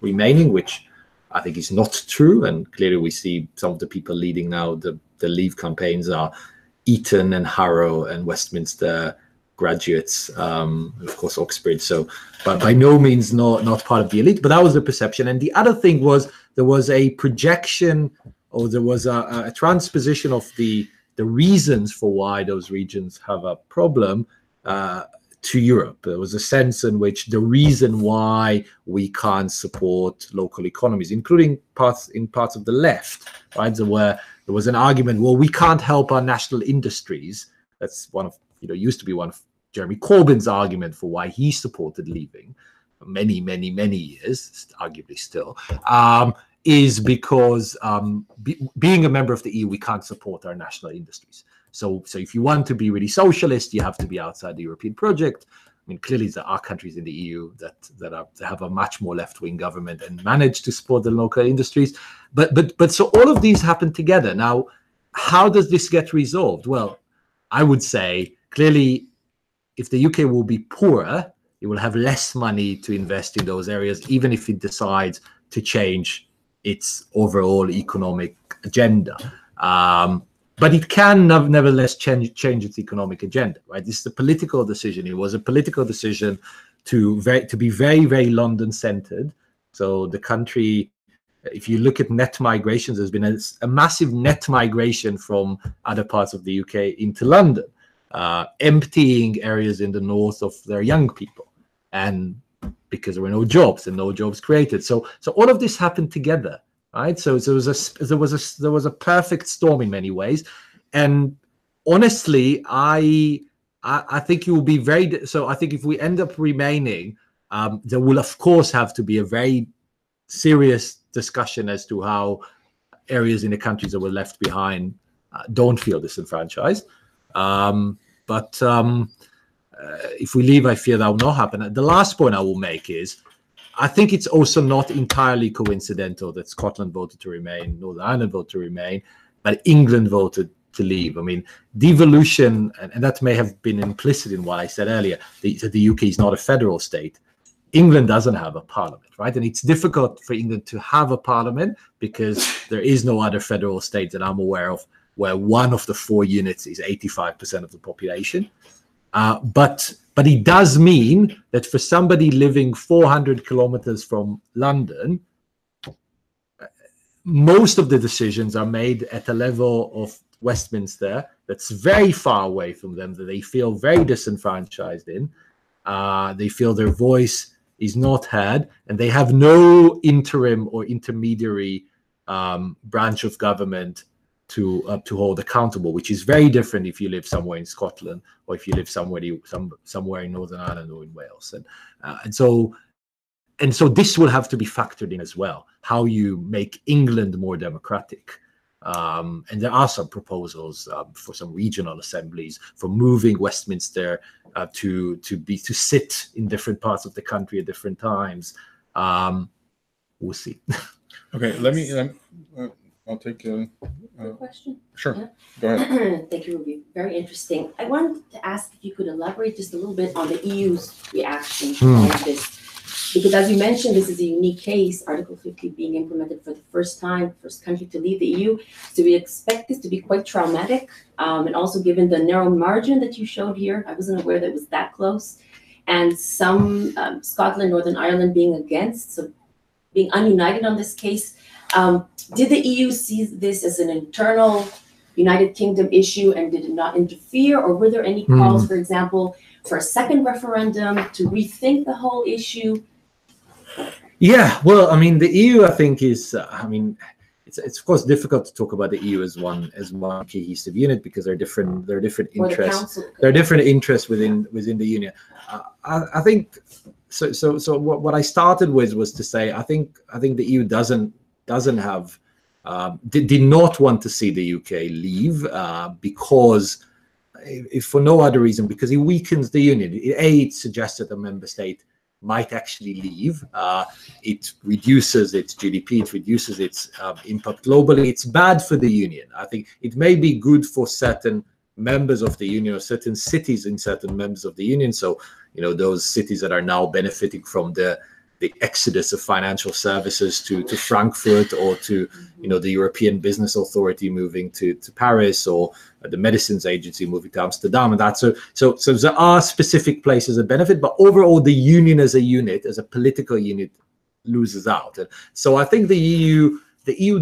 remaining, which I think is not true. And clearly we see some of the people leading now the Leave campaigns are Eton and Harrow and Westminster graduates, of course Oxford, so but by no means not part of the elite, but that was the perception. And the other thing was there was a projection, or there was a transposition of the reasons for why those regions have a problem to Europe. There was a sense in which the reason why we can't support local economies, including parts of the left, right? There was an argument, well, we can't help our national industries. That's one of, used to be one of Jeremy Corbyn's argument for why he supported leaving many years, arguably still, is because being a member of the EU, we can't support our national industries. So if you want to be really socialist, you have to be outside the European project. I mean, clearly there are countries in the EU that have a much more left-wing government and manage to support the local industries. But so all of these happen together. Now, how does this get resolved? Well, I would say clearly, if the UK will be poorer, it will have less money to invest in those areas, even if it decides to change its overall economic agenda. But it can nevertheless change its economic agenda, right? This is a political decision. It was a political decision to be very, very London-centered. So the country, if you look at net migrations, there's been a massive net migration from other parts of the UK into London, emptying areas in the north of their young people, and because there were no jobs and no jobs created. So all of this happened together, right? So there was a perfect storm in many ways, and honestly, I think it will be very. So I think if we end up remaining, there will of course have to be a very serious discussion as to how areas in the countries that were left behind don't feel disenfranchised. But if we leave, I fear that will not happen. The last point I will make is, I think it's also not entirely coincidental that Scotland voted to remain, Northern Ireland voted to remain, but England voted to leave. I mean, devolution, and that may have been implicit in what I said earlier, the UK is not a federal state. England doesn't have a parliament, right? And it's difficult for England to have a parliament because there is no other federal state that I'm aware of where one of the 4 units is 85% of the population. But it does mean that for somebody living 400 kilometers from London, most of the decisions are made at a level of Westminster that's very far away from them, that they feel very disenfranchised in. They feel their voice is not heard, and they have no interim or intermediary branch of government to hold accountable, which is very different if you live somewhere in Scotland or if you live somewhere in Northern Ireland or in Wales. And so this will have to be factored in as well, how you make England more democratic. And there are some proposals for some regional assemblies, for moving Westminster to sit in different parts of the country at different times. We'll see. Okay, let me. I'll take a question. Sure. Yeah. Go ahead. Thank you, Ruvi. Very interesting. I wanted to ask if you could elaborate just a little bit on the EU's reaction on this. Because as you mentioned, this is a unique case, Article 50 being implemented for the first time, first country to leave the EU. So we expect this to be quite traumatic. And also given the narrow margin that you showed here, I wasn't aware that it was that close. And some Scotland, Northern Ireland being against. So being ununited on this case. Did the EU see this as an internal United Kingdom issue and did it not interfere? Or were there any calls, for example, for a second referendum to rethink the whole issue? Yeah, well, I mean, the EU, I think, is, it's of course difficult to talk about the EU as one cohesive unit because there are different interests. There are different interests within the union. I think so. What I started with was to say I think the EU doesn't have did not want to see the UK leave because, if for no other reason, because it weakens the union. It suggests that a member state might actually leave. It reduces its GDP, it reduces its impact globally. It's bad for the union. I think it may be good for certain members of the union or certain cities in certain members of the union. So, those cities that are now benefiting from the exodus of financial services to Frankfurt, or to, the European Business Authority moving to Paris, or the Medicines Agency moving to Amsterdam, and that. So there are specific places of benefit, but overall the union as a unit, as a political unit, loses out. And so I think the EU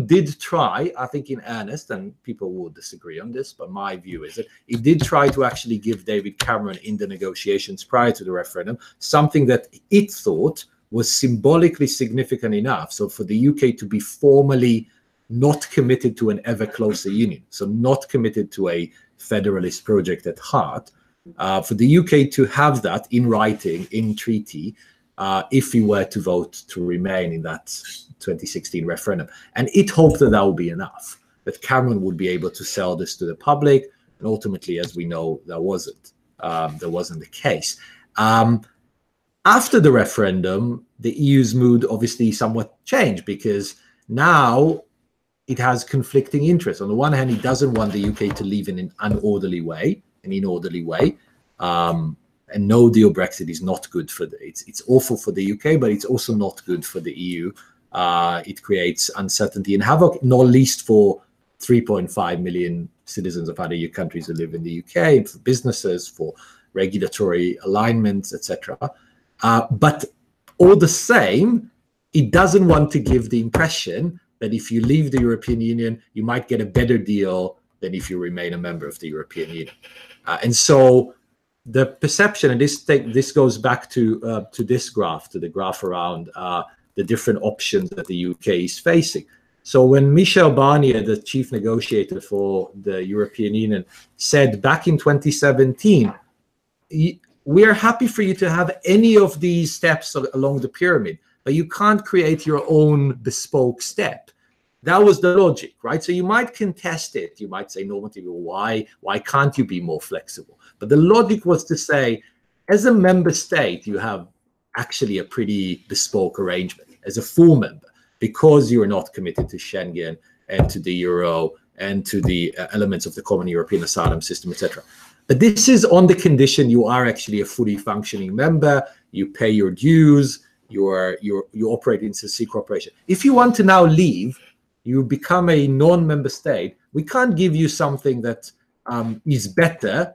did try, I think in earnest, and people will disagree on this, but my view is that it did try to actually give David Cameron in the negotiations prior to the referendum something that it thought was symbolically significant enough so for the UK to be formally not committed to an ever closer union, so not committed to a federalist project at heart, for the UK to have that in writing, in treaty, if we were to vote to remain in that 2016 referendum. And it hoped that that would be enough, that Cameron would be able to sell this to the public. And ultimately, as we know, that wasn't the case. After the referendum, the EU's mood obviously somewhat changed, because now it has conflicting interests. On the one hand, it doesn't want the UK to leave in an inorderly way. And no deal Brexit is not good for it's awful for the UK, but it's also not good for the EU. It creates uncertainty and havoc, not least for 3.5 million citizens of other EU countries who live in the UK, for businesses, for regulatory alignments, etc. But all the same, it doesn't want to give the impression that if you leave the European Union, you might get a better deal than if you remain a member of the European Union. And so the perception, and this goes back to this graph, to the graph around the different options that the UK is facing. So when Michel Barnier, the chief negotiator for the European Union, said back in 2017, we are happy for you to have any of these steps along the pyramid, but you can't create your own bespoke step. That was the logic, right? So you might contest it. You might say normatively, why can't you be more flexible? But the logic was to say, as a member state, you have actually a pretty bespoke arrangement as a full member, because you are not committed to Schengen and to the euro and to the elements of the common European asylum system, etc. But this is on the condition you are actually a fully functioning member, you pay your dues, you operate in C corporation. If you want to now leave, you become a non-member state, we can't give you something that is better.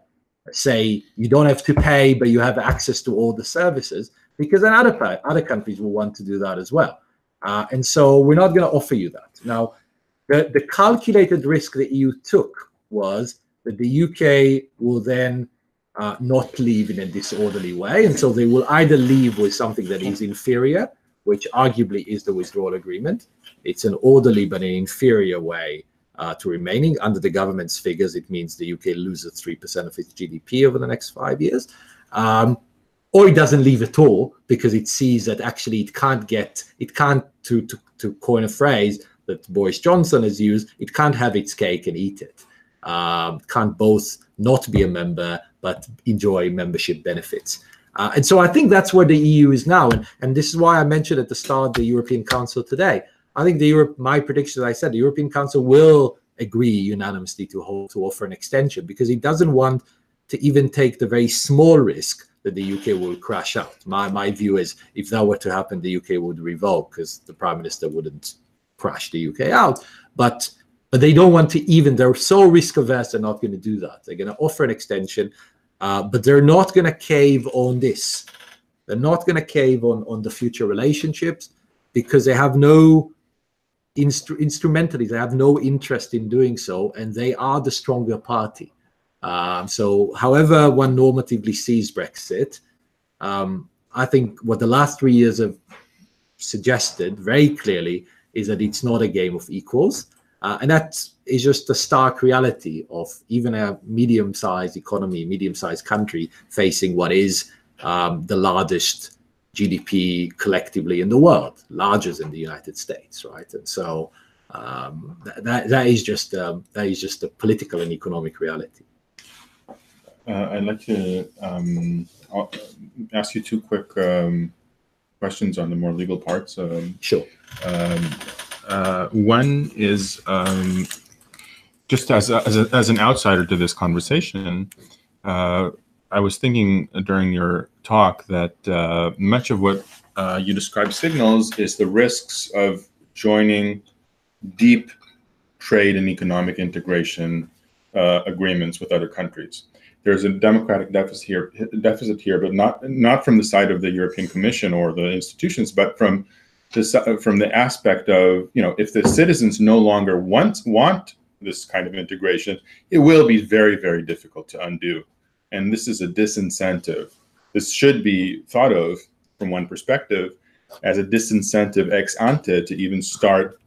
Say you don't have to pay, but you have access to all the services, because then other countries will want to do that as well. And so we're not going to offer you that. Now, the calculated risk the EU took was that the UK will then not leave in a disorderly way. And so they will either leave with something that is inferior, which arguably is the withdrawal agreement. It's an orderly but an inferior way to remaining. Under the government's figures, it means the UK loses 3% of its GDP over the next 5 years. Or it doesn't leave at all, because it sees that actually it can't, to coin a phrase that Boris Johnson has used, it can't have its cake and eat it. Can't both not be a member, but enjoy membership benefits. And so I think that's where the EU is now. And this is why I mentioned at the start the European Council today. I think my prediction, as I said, the European Council will agree unanimously to offer an extension, because it doesn't want to even take the very small risk that the UK will crash out. My view is, if that were to happen, the UK would revoke, because the Prime Minister wouldn't crash the UK out. But they don't want to even, they're so risk averse, they're not going to do that. They're going to offer an extension, but they're not going to cave on this. They're not going to cave on the future relationships. because they have no instrumentally, they have no interest in doing so, and they are the stronger party. So however one normatively sees Brexit, I think what the last 3 years have suggested very clearly is that it's not a game of equals. And that is just the stark reality of even a medium-sized economy, medium-sized country facing what is the largest GDP collectively in the world, larger than the United States, right? And so that is just a political and economic reality. I'd like to ask you two quick questions on the more legal parts. Sure. One is just as an outsider to this conversation, I was thinking during your talk that much of what you describe signals is the risks of joining deep trade and economic integration agreements with other countries. There's a democratic deficit here, but not from the side of the European Commission or the institutions, but from the aspect of, if the citizens no longer want this kind of integration, it will be very, very difficult to undo. And this is a disincentive. This should be thought of, from one perspective, as a disincentive ex ante to even start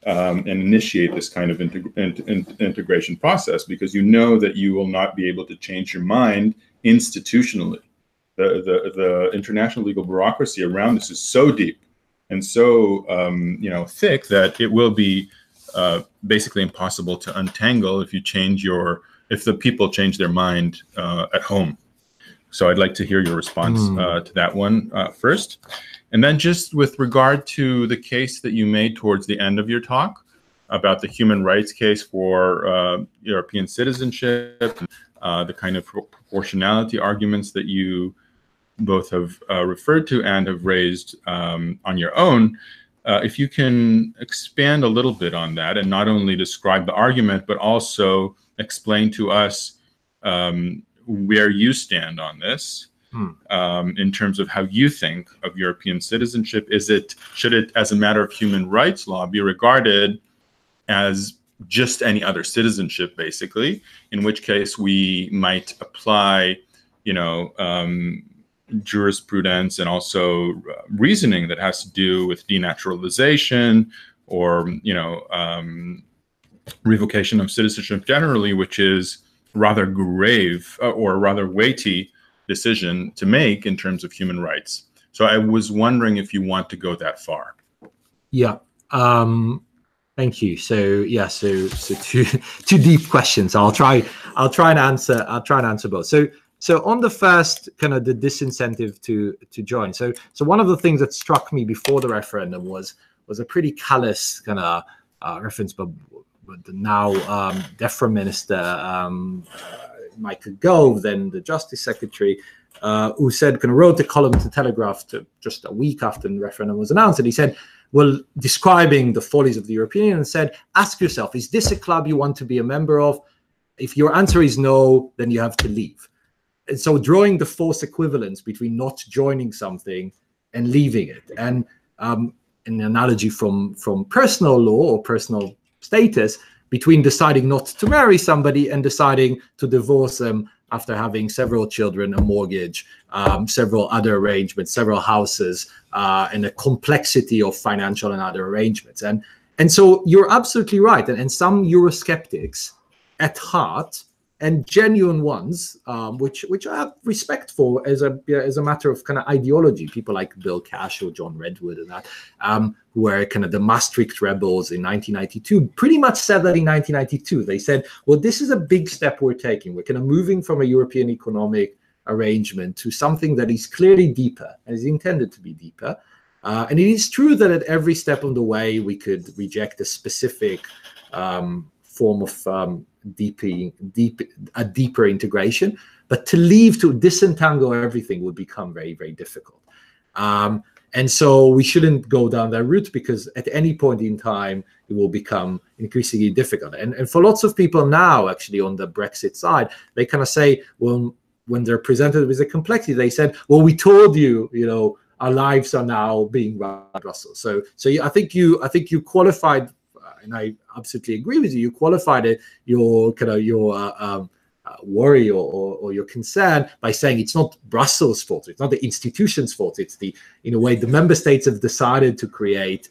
and initiate this kind of integration process, because you know that you will not be able to change your mind institutionally. The international legal bureaucracy around this is so deep and so thick that it will be basically impossible to untangle if the people change their mind at home. So I'd like to hear your response to that one first. And then just with regard to the case that you made towards the end of your talk about the human rights case for European citizenship, the kind of proportionality arguments that you both have referred to and have raised on your own, if you can expand a little bit on that and not only describe the argument, but also explain to us where you stand on this. In terms of how you think of European citizenship. Should it, as a matter of human rights law, be regarded as just any other citizenship, basically, in which case we might apply, jurisprudence and also reasoning that has to do with denaturalization or, revocation of citizenship generally, which is rather grave or rather weighty decision to make in terms of human rights. So I was wondering if you want to go that far. Yeah. Thank you. So two deep questions. I'll try and answer both. So on the first, kind of the disincentive to join. So one of the things that struck me before the referendum was a pretty callous kind of reference, but the now DEFRA minister Michael Gove, then the Justice Secretary, who wrote a column to Telegraph just a week after the referendum was announced, and he said, well, describing the follies of the European Union, and said, ask yourself, is this a club you want to be a member of? If your answer is no, then you have to leave. And so drawing the force equivalence between not joining something and leaving it, and an analogy from personal law or personal status, between deciding not to marry somebody and deciding to divorce them after having several children, a mortgage, several other arrangements, several houses, and a complexity of financial and other arrangements. And so you're absolutely right. And some Eurosceptics at heart, and genuine ones, which I have respect for as a matter of kind of ideology, people like Bill Cash or John Redwood and that, who were kind of the Maastricht rebels in 1992, pretty much said that in 1992. They said, well, this is a big step we're taking. We're kind of moving from a European economic arrangement to something that is clearly deeper and is intended to be deeper. And it is true that at every step on the way, we could reject a specific form of deeper integration, but to disentangle everything would become very, very difficult. And so we shouldn't go down that route, because at any point in time, it will become increasingly difficult. And for lots of people now, actually, on the Brexit side, they kind of say, well, when they're presented with the complexity, they said, well, we told you, our lives are now being run by Brussels. So I think you qualified, and I absolutely agree with you. You qualified your kind of worry or your concern by saying it's not Brussels' fault, it's not the institution's fault. It's in a way the member states have decided to create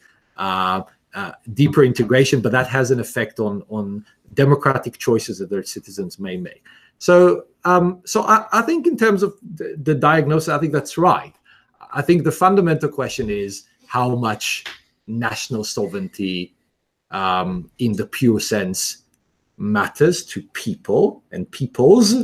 deeper integration, but that has an effect on democratic choices that their citizens may make. So I think in terms of the diagnosis, I think that's right. I think the fundamental question is how much national sovereignty in the pure sense matters to people and peoples,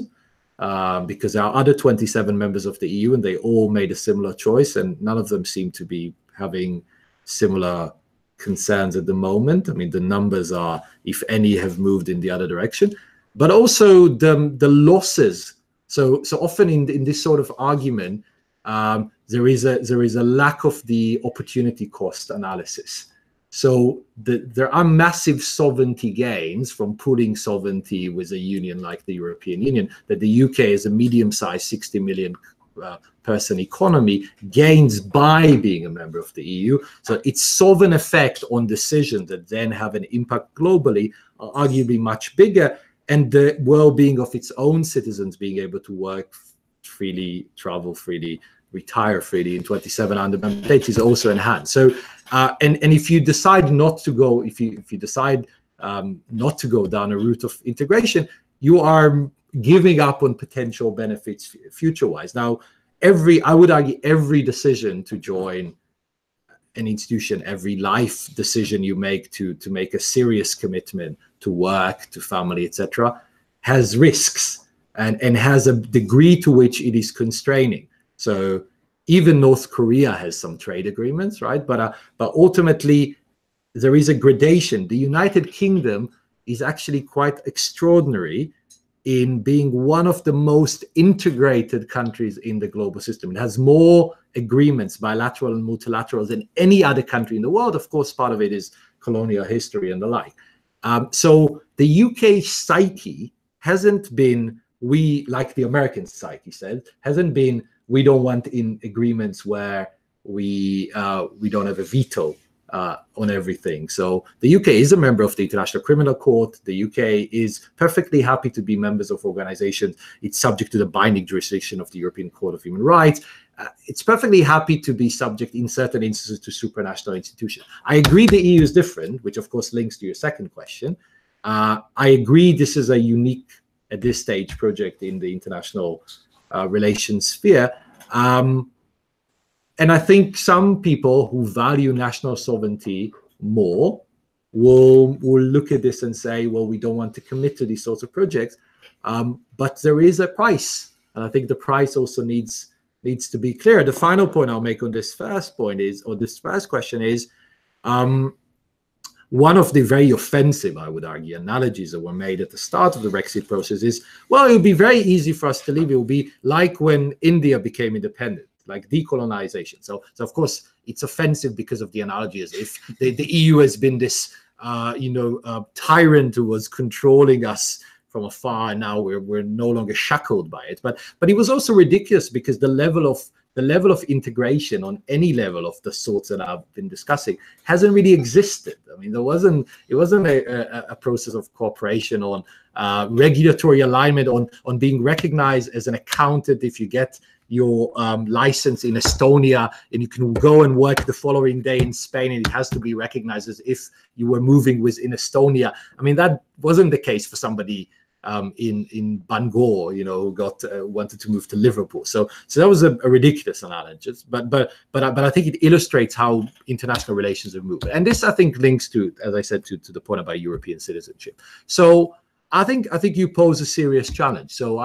because there are other 27 members of the EU and they all made a similar choice, and none of them seem to be having similar concerns at the moment. I mean, the numbers are, if any, have moved in the other direction, but also the losses. So often in this sort of argument, there is a lack of the opportunity cost analysis. So there are massive sovereignty gains from pooling sovereignty with a union like the European Union, that the UK is a medium-sized 60 million person economy gains by being a member of the EU. So its sovereign effect on decisions that then have an impact globally are arguably much bigger, and the well-being of its own citizens being able to work freely, travel freely, retire freely in 27 other member states is also enhanced. So and if you decide not to go, if you decide not to go down a route of integration, you are giving up on potential benefits future-wise. Now, I would argue every decision to join an institution, every life decision you make to make a serious commitment to work, to family, etc., has risks and has a degree to which it is constraining. So even North Korea has some trade agreements, right? But ultimately, there is a gradation. The United Kingdom is actually quite extraordinary in being one of the most integrated countries in the global system. It has more agreements, bilateral and multilateral, than any other country in the world. Of course, part of it is colonial history and the like. So the UK psyche hasn't been, like the American psyche said, hasn't been, we don't want in agreements where we don't have a veto on everything. So the UK is a member of the International Criminal Court. The UK is perfectly happy to be members of organizations. It's subject to the binding jurisdiction of the European Court of Human Rights. It's perfectly happy to be subject in certain instances to supranational institutions. I agree the EU is different, which of course links to your second question. I agree this is a unique, at this stage, project in the international relations sphere. And I think some people who value national sovereignty more will look at this and say, well, we don't want to commit to these sorts of projects. But there is a price. And I think the price also needs to be clear. The final point I'll make on this first point is, or this first question is, one of the very offensive, I would argue, analogies that were made at the start of the Brexit process is, well, it would be very easy for us to leave. It will be like when India became independent, like decolonization. So of course, it's offensive because of the analogy, as if the EU has been this, tyrant who was controlling us from afar, and now we're no longer shackled by it. But it was also ridiculous because the level of integration on any level of the sorts that I've been discussing hasn't really existed. I mean, it wasn't a process of cooperation on regulatory alignment, on being recognized as an accountant if you get your license in Estonia and you can go and work the following day in Spain and it has to be recognized as if you were moving within Estonia. I mean, that wasn't the case for somebody in Bangor, who wanted to move to Liverpool. So that was a ridiculous analogy. But I think it illustrates how international relations have moved. And this, I think, links to, as I said, to the point about European citizenship. So I think you pose a serious challenge. So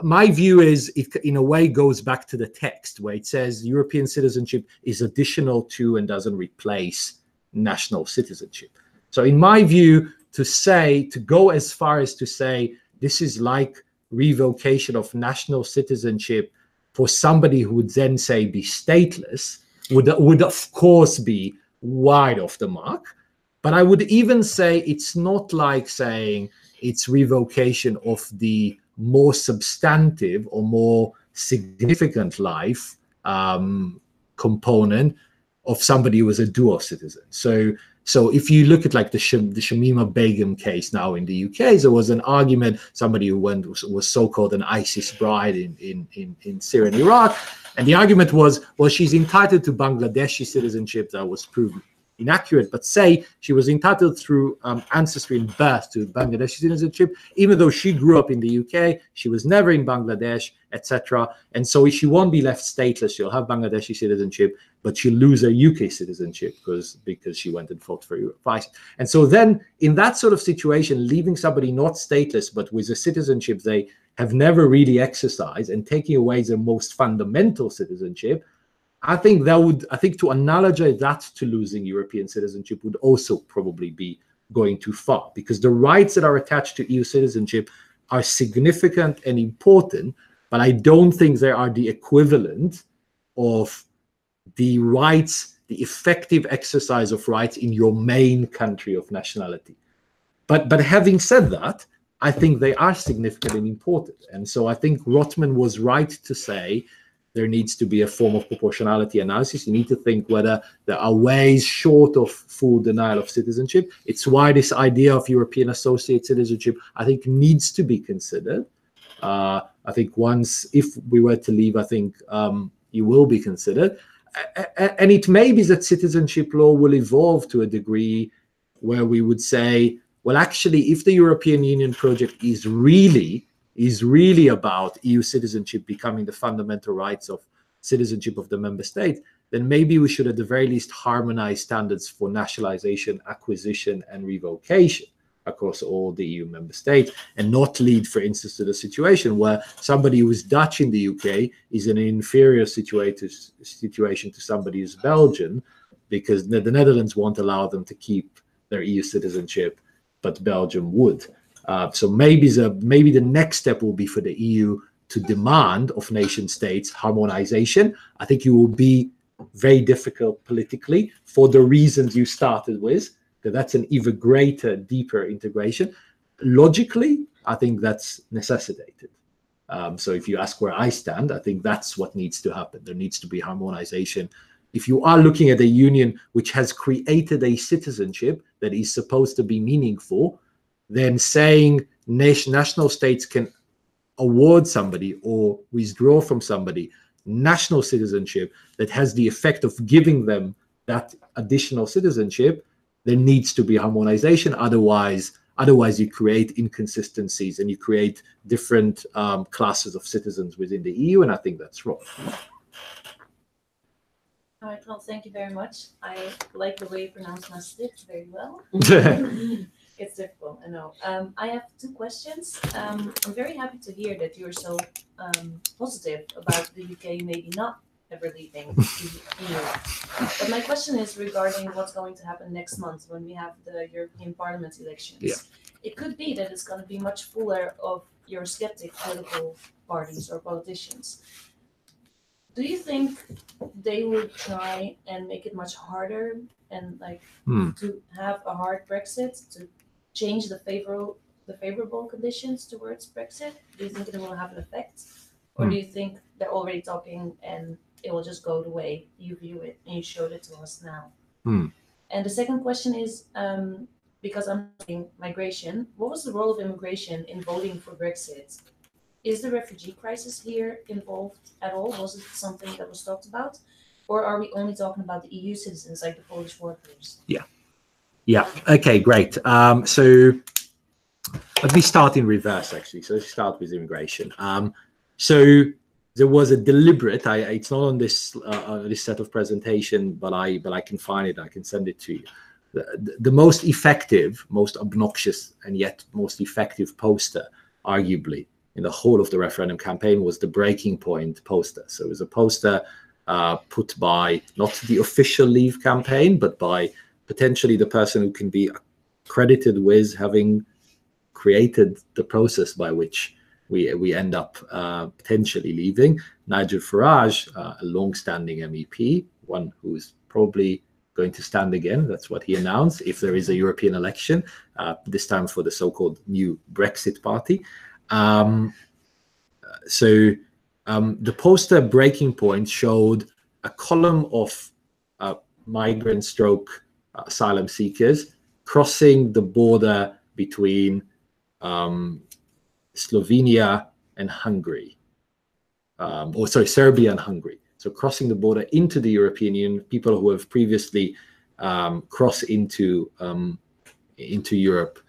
my view is, it in a way goes back to the text where it says European citizenship is additional to and doesn't replace national citizenship. So in my view, to go as far as to say this is like revocation of national citizenship for somebody who would then say be stateless would of course be wide off the mark. But I would even say it's not like saying it's revocation of the more substantive or more significant life component of somebody who was a dual citizen. So if you look at like the Shamima Begum case now in the UK, there was an argument, somebody who was so-called an ISIS bride in Syria and Iraq, and the argument was, well, she's entitled to Bangladeshi citizenship. That was proven inaccurate, but say she was entitled through ancestry and birth to Bangladeshi citizenship, even though she grew up in the UK, she was never in Bangladesh, etc. And so she won't be left stateless. She'll have Bangladeshi citizenship, but she'll lose her UK citizenship because she went and fought for ISIS. And so then in that sort of situation, leaving somebody not stateless, but with a citizenship they have never really exercised and taking away their most fundamental citizenship, I think to analogize that to losing European citizenship would also probably be going too far, because the rights that are attached to EU citizenship are significant and important, but I don't think they are the equivalent of the rights, the effective exercise of rights in your main country of nationality. But having said that, I think they are significant and important. And so I think Rotman was right to say there needs to be a form of proportionality analysis. You need to think whether there are ways short of full denial of citizenship. It's why this idea of European associate citizenship, I think, needs to be considered. I think if we were to leave, I think it will be considered. And it may be that citizenship law will evolve to a degree where we would say, well, actually, if the European Union project is really about EU citizenship becoming the fundamental rights of citizenship of the member states, then maybe we should at the very least harmonize standards for nationalization, acquisition, and revocation across all the EU member states, and not lead, for instance, to the situation where somebody who is Dutch in the UK is in an inferior situation to somebody who's Belgian, because the Netherlands won't allow them to keep their EU citizenship, but Belgium would. So maybe the next step will be for the EU to demand of nation states harmonization. I think it will be very difficult politically for the reasons you started with, that that's an even greater, deeper integration. Logically, I think that's necessitated. So if you ask where I stand, I think that's what needs to happen. There needs to be harmonization. If you are looking at a union which has created a citizenship that is supposed to be meaningful, then saying national states can award somebody or withdraw from somebody national citizenship that has the effect of giving them that additional citizenship, there needs to be harmonization. Otherwise you create inconsistencies and you create different classes of citizens within the EU, and I think that's wrong. All right, well, thank you very much. I like the way you pronounce Maastricht very well. It's difficult, I know. I have two questions. I'm very happy to hear that you're so positive about the UK maybe not ever leaving the EU. But my question is regarding what's going to happen next month when we have the European Parliament elections. Yeah. It could be that it's going to be much fuller of Eurosceptic political parties or politicians. Do you think they would try and make it much harder and to have a hard Brexit, to change the favorable conditions towards Brexit? Do you think it will have an effect? Or do you think they're already talking and it will just go the way you view it and you showed it to us now? And the second question is, because I'm thinking migration, what was the role of immigration in voting for Brexit? Is the refugee crisis here involved at all? Was it something that was talked about? Or are we only talking about the EU citizens, like the Polish workers? Yeah. Okay, great. So let me start in reverse, actually. So let's start with immigration. So there was a deliberate, it's not on this set of presentation, but I can find it, I can send it to you. The most effective, most obnoxious, and yet most effective poster, arguably, in the whole of the referendum campaign was the Breaking Point poster. So it was a poster put by not the official Leave campaign, but by potentially the person who can be credited with having created the process by which we end up potentially leaving. Nigel Farage, a long-standing MEP, one who's probably going to stand again. That's what he announced if there is a European election, this time for the so-called new Brexit party. So the poster Breaking Point showed a column of migrant stroke asylum seekers crossing the border between Slovenia and Hungary, Serbia and Hungary. So crossing the border into the European Union, people who have previously crossed into Europe,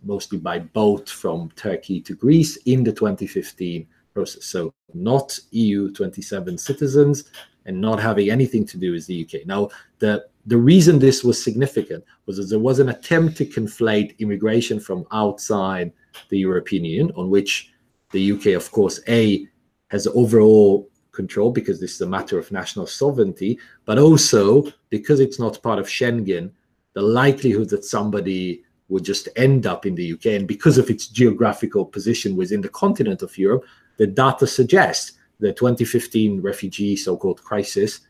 mostly by boat from Turkey to Greece in the 2015 process. So not EU 27 citizens and not having anything to do with the UK. Now, the reason this was significant was that there was an attempt to conflate immigration from outside the European Union, on which the UK, of course, has overall control because this is a matter of national sovereignty, but also because it's not part of Schengen, the likelihood that somebody would just end up in the UK, and because of its geographical position within the continent of Europe, the data suggests the 2015 refugee so-called crisis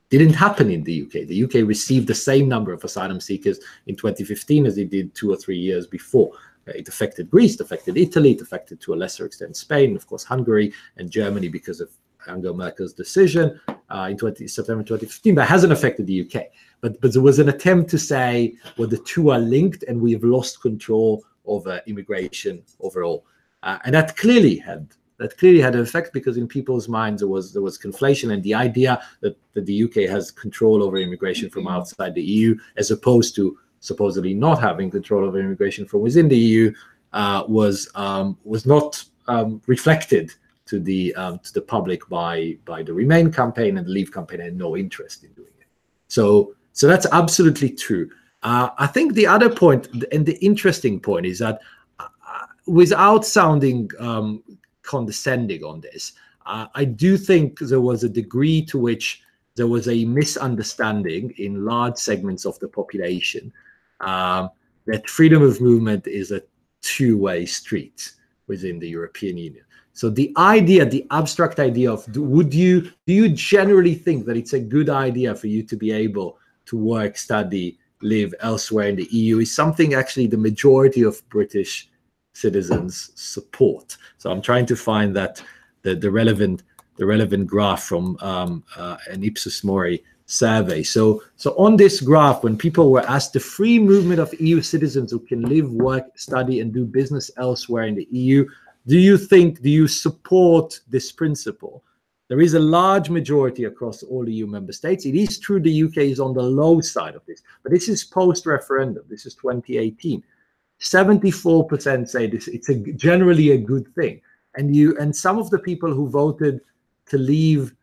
didn't happen in the UK. The UK received the same number of asylum seekers in 2015 as it did 2 or 3 years before. It affected Greece, it affected Italy, it affected to a lesser extent Spain, of course Hungary and Germany because of Angela Merkel's decision in September 2015, but it hasn't affected the UK. But there was an attempt to say, well, the two are linked and we have lost control over immigration overall. And that clearly had an effect, because in people's minds there was conflation, and the idea that the UK has control over immigration from outside the EU, as opposed to supposedly not having control over immigration from within the EU, was not reflected to the public by the Remain campaign, and the Leave campaign had no interest in doing it. So that's absolutely true. I think the other point, and the interesting point, is that without sounding condescending on this, I do think there was a degree to which there was a misunderstanding in large segments of the population that freedom of movement is a two-way street within the European Union. So the idea, the abstract idea of do you generally think that it's a good idea for you to be able to work, study, live elsewhere in the EU, is something actually the majority of British citizens support. So I'm trying to find that the relevant graph from an Ipsos Mori survey. So on this graph, when people were asked the free movement of EU citizens who can live, work, study, and do business elsewhere in the EU, do you support this principle? There is a large majority across all EU member states. It is true the UK is on the low side of this, but this is post-referendum. This is 2018. 74% say this. It's generally a good thing. And some of the people who voted to leave,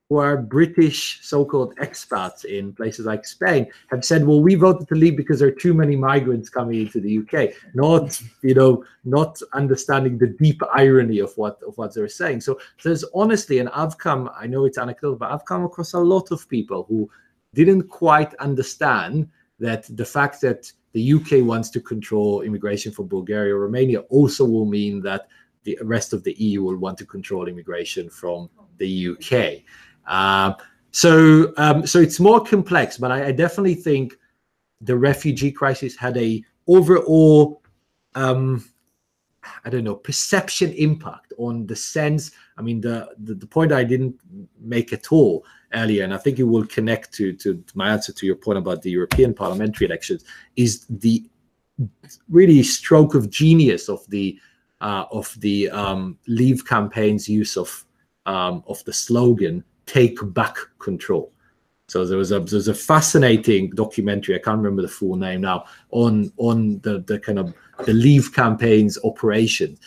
who are British so-called expats in places like Spain, have said, well, we voted to leave because there are too many migrants coming into the UK, not understanding the deep irony of what they're saying. So there's honestly, and I know it's anecdotal, but I've come across a lot of people who didn't quite understand that the fact that the UK wants to control immigration from Bulgaria or Romania also will mean that the rest of the EU will want to control immigration from the UK. So it's more complex, but I definitely think the refugee crisis had a overall, perception impact on the sense. I mean, the point I didn't make at all earlier, and I think it will connect to my answer to your point about the European parliamentary elections, is the really stroke of genius of the Leave campaign's use of the slogan "Take Back Control." So there's a fascinating documentary, I can't remember the full name now, on the kind of the Leave campaign's operation,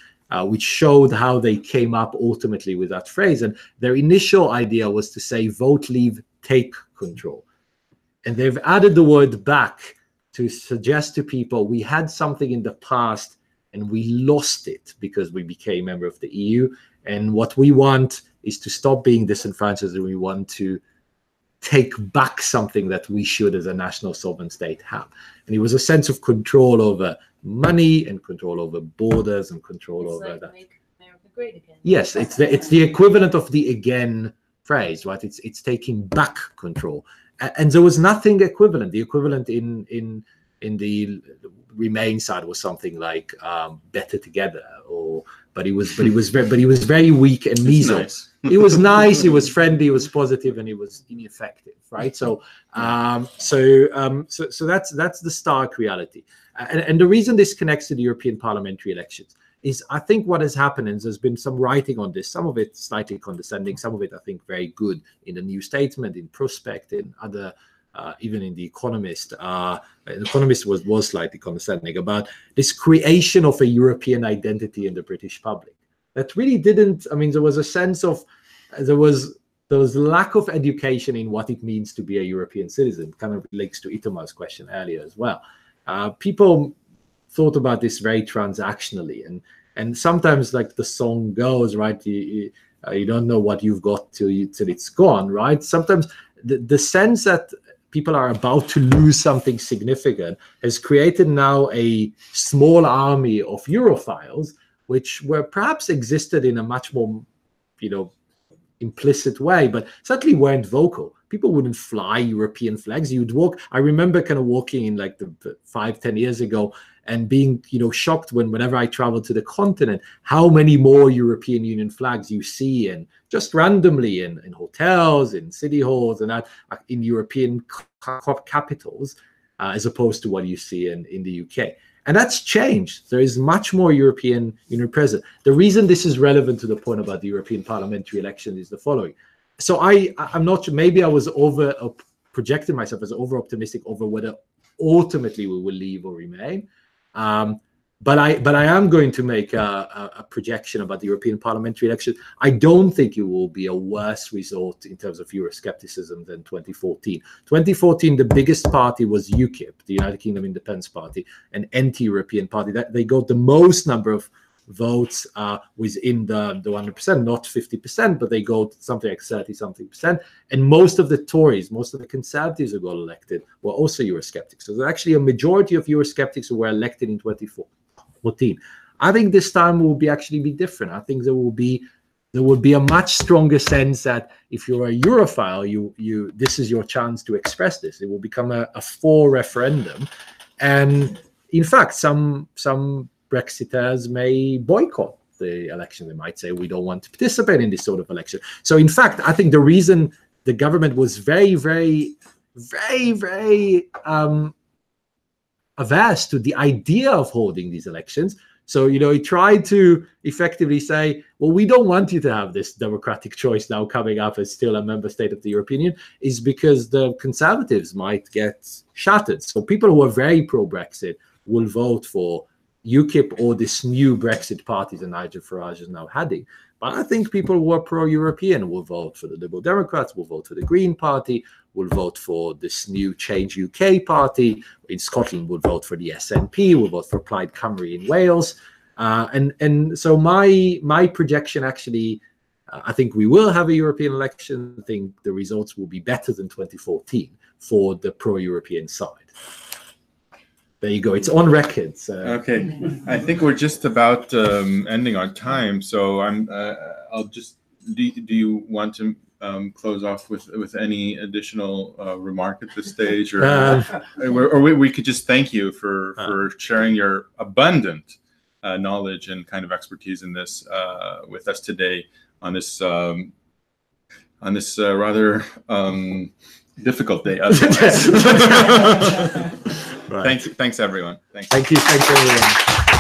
which showed how they came up ultimately with that phrase. And their initial idea was to say, vote Leave, take control. And they've added the word back to suggest to people, we had something in the past and we lost it because we became a member of the EU. And what we want is to stop being disenfranchised, and we want to take back something that we should, as a national sovereign state, have. And it was a sense of control over money and control over borders and control over like that. Make America Great Again. Yes, it's the equivalent of the again phrase, right? It's taking back control. And there was nothing equivalent. The equivalent in Remain side was something like Better Together, but he was very weak and measly. Nice. He was nice, he was friendly, he was positive, and he was ineffective, right? So so that's the stark reality. And the reason this connects to the European parliamentary elections is, I think what has happened, and there's been some writing on this, some of it slightly condescending, some of it I think very good in the New Statement, in Prospect, in other, even in The Economist. The Economist was slightly condescending about this creation of a European identity in the British public. That really didn't, I mean, there was a sense of, there was lack of education in what it means to be a European citizen. Kind of relates to Itamar's question earlier as well. People thought about this very transactionally, and sometimes, like the song goes, right, you don't know what you've got till it's gone, right? Sometimes the sense that people are about to lose something significant has created now a small army of Europhiles, which were perhaps existed in a much more, implicit way, but certainly weren't vocal. People wouldn't fly European flags. You'd walk. I remember kind of walking in like the 5-10 years ago and being, shocked whenever I traveled to the continent, how many more European Union flags you see, and just randomly in hotels, in city halls, and in European capitals, as opposed to what you see in the UK. And that's changed. There is much more European Union present. The reason this is relevant to the point about the European parliamentary election is the following. So I'm not sure, maybe I was projecting myself as over-optimistic over whether ultimately we will leave or remain. But I am going to make a projection about the European parliamentary election. I don't think it will be a worse result in terms of Euroscepticism than 2014. 2014, the biggest party was UKIP, the United Kingdom Independence Party, an anti-European party. That they got the most number of votes within the 100%, not 50%, but they got something like 30-something%. And most of the Tories, most of the Conservatives who got elected were also Eurosceptics. So there's actually a majority of Eurosceptics who were elected in 2014. I think this time will actually be different. I think there will be a much stronger sense that if you're a Europhile, this is your chance to express this. It will become a for referendum, and in fact, some Brexiters may boycott the election. They might say, we don't want to participate in this sort of election. So in fact, I think the reason the government was very, very, very, very averse to the idea of holding these elections. So, he tried to effectively say, well, we don't want you to have this democratic choice now coming up as still a member state of the European Union, is because the Conservatives might get shattered. So people who are very pro-Brexit will vote for UKIP or this new Brexit party that Nigel Farage is now heading. But I think people who are pro-European will vote for the Liberal Democrats, will vote for the Green Party, will vote for this new Change UK party. In Scotland, will vote for the SNP, will vote for Plaid Cymru in Wales. And so my projection actually, I think we will have a European election. I think the results will be better than 2014 for the pro-European side. There you go. It's on record. So. Okay, I think we're just about ending our time. So I'll just. Do you want to close off with any additional remark at this stage, or we could just thank you for sharing your abundant knowledge and kind of expertise in this with us today on this rather difficult day. Right. Thanks everyone. Thanks everyone.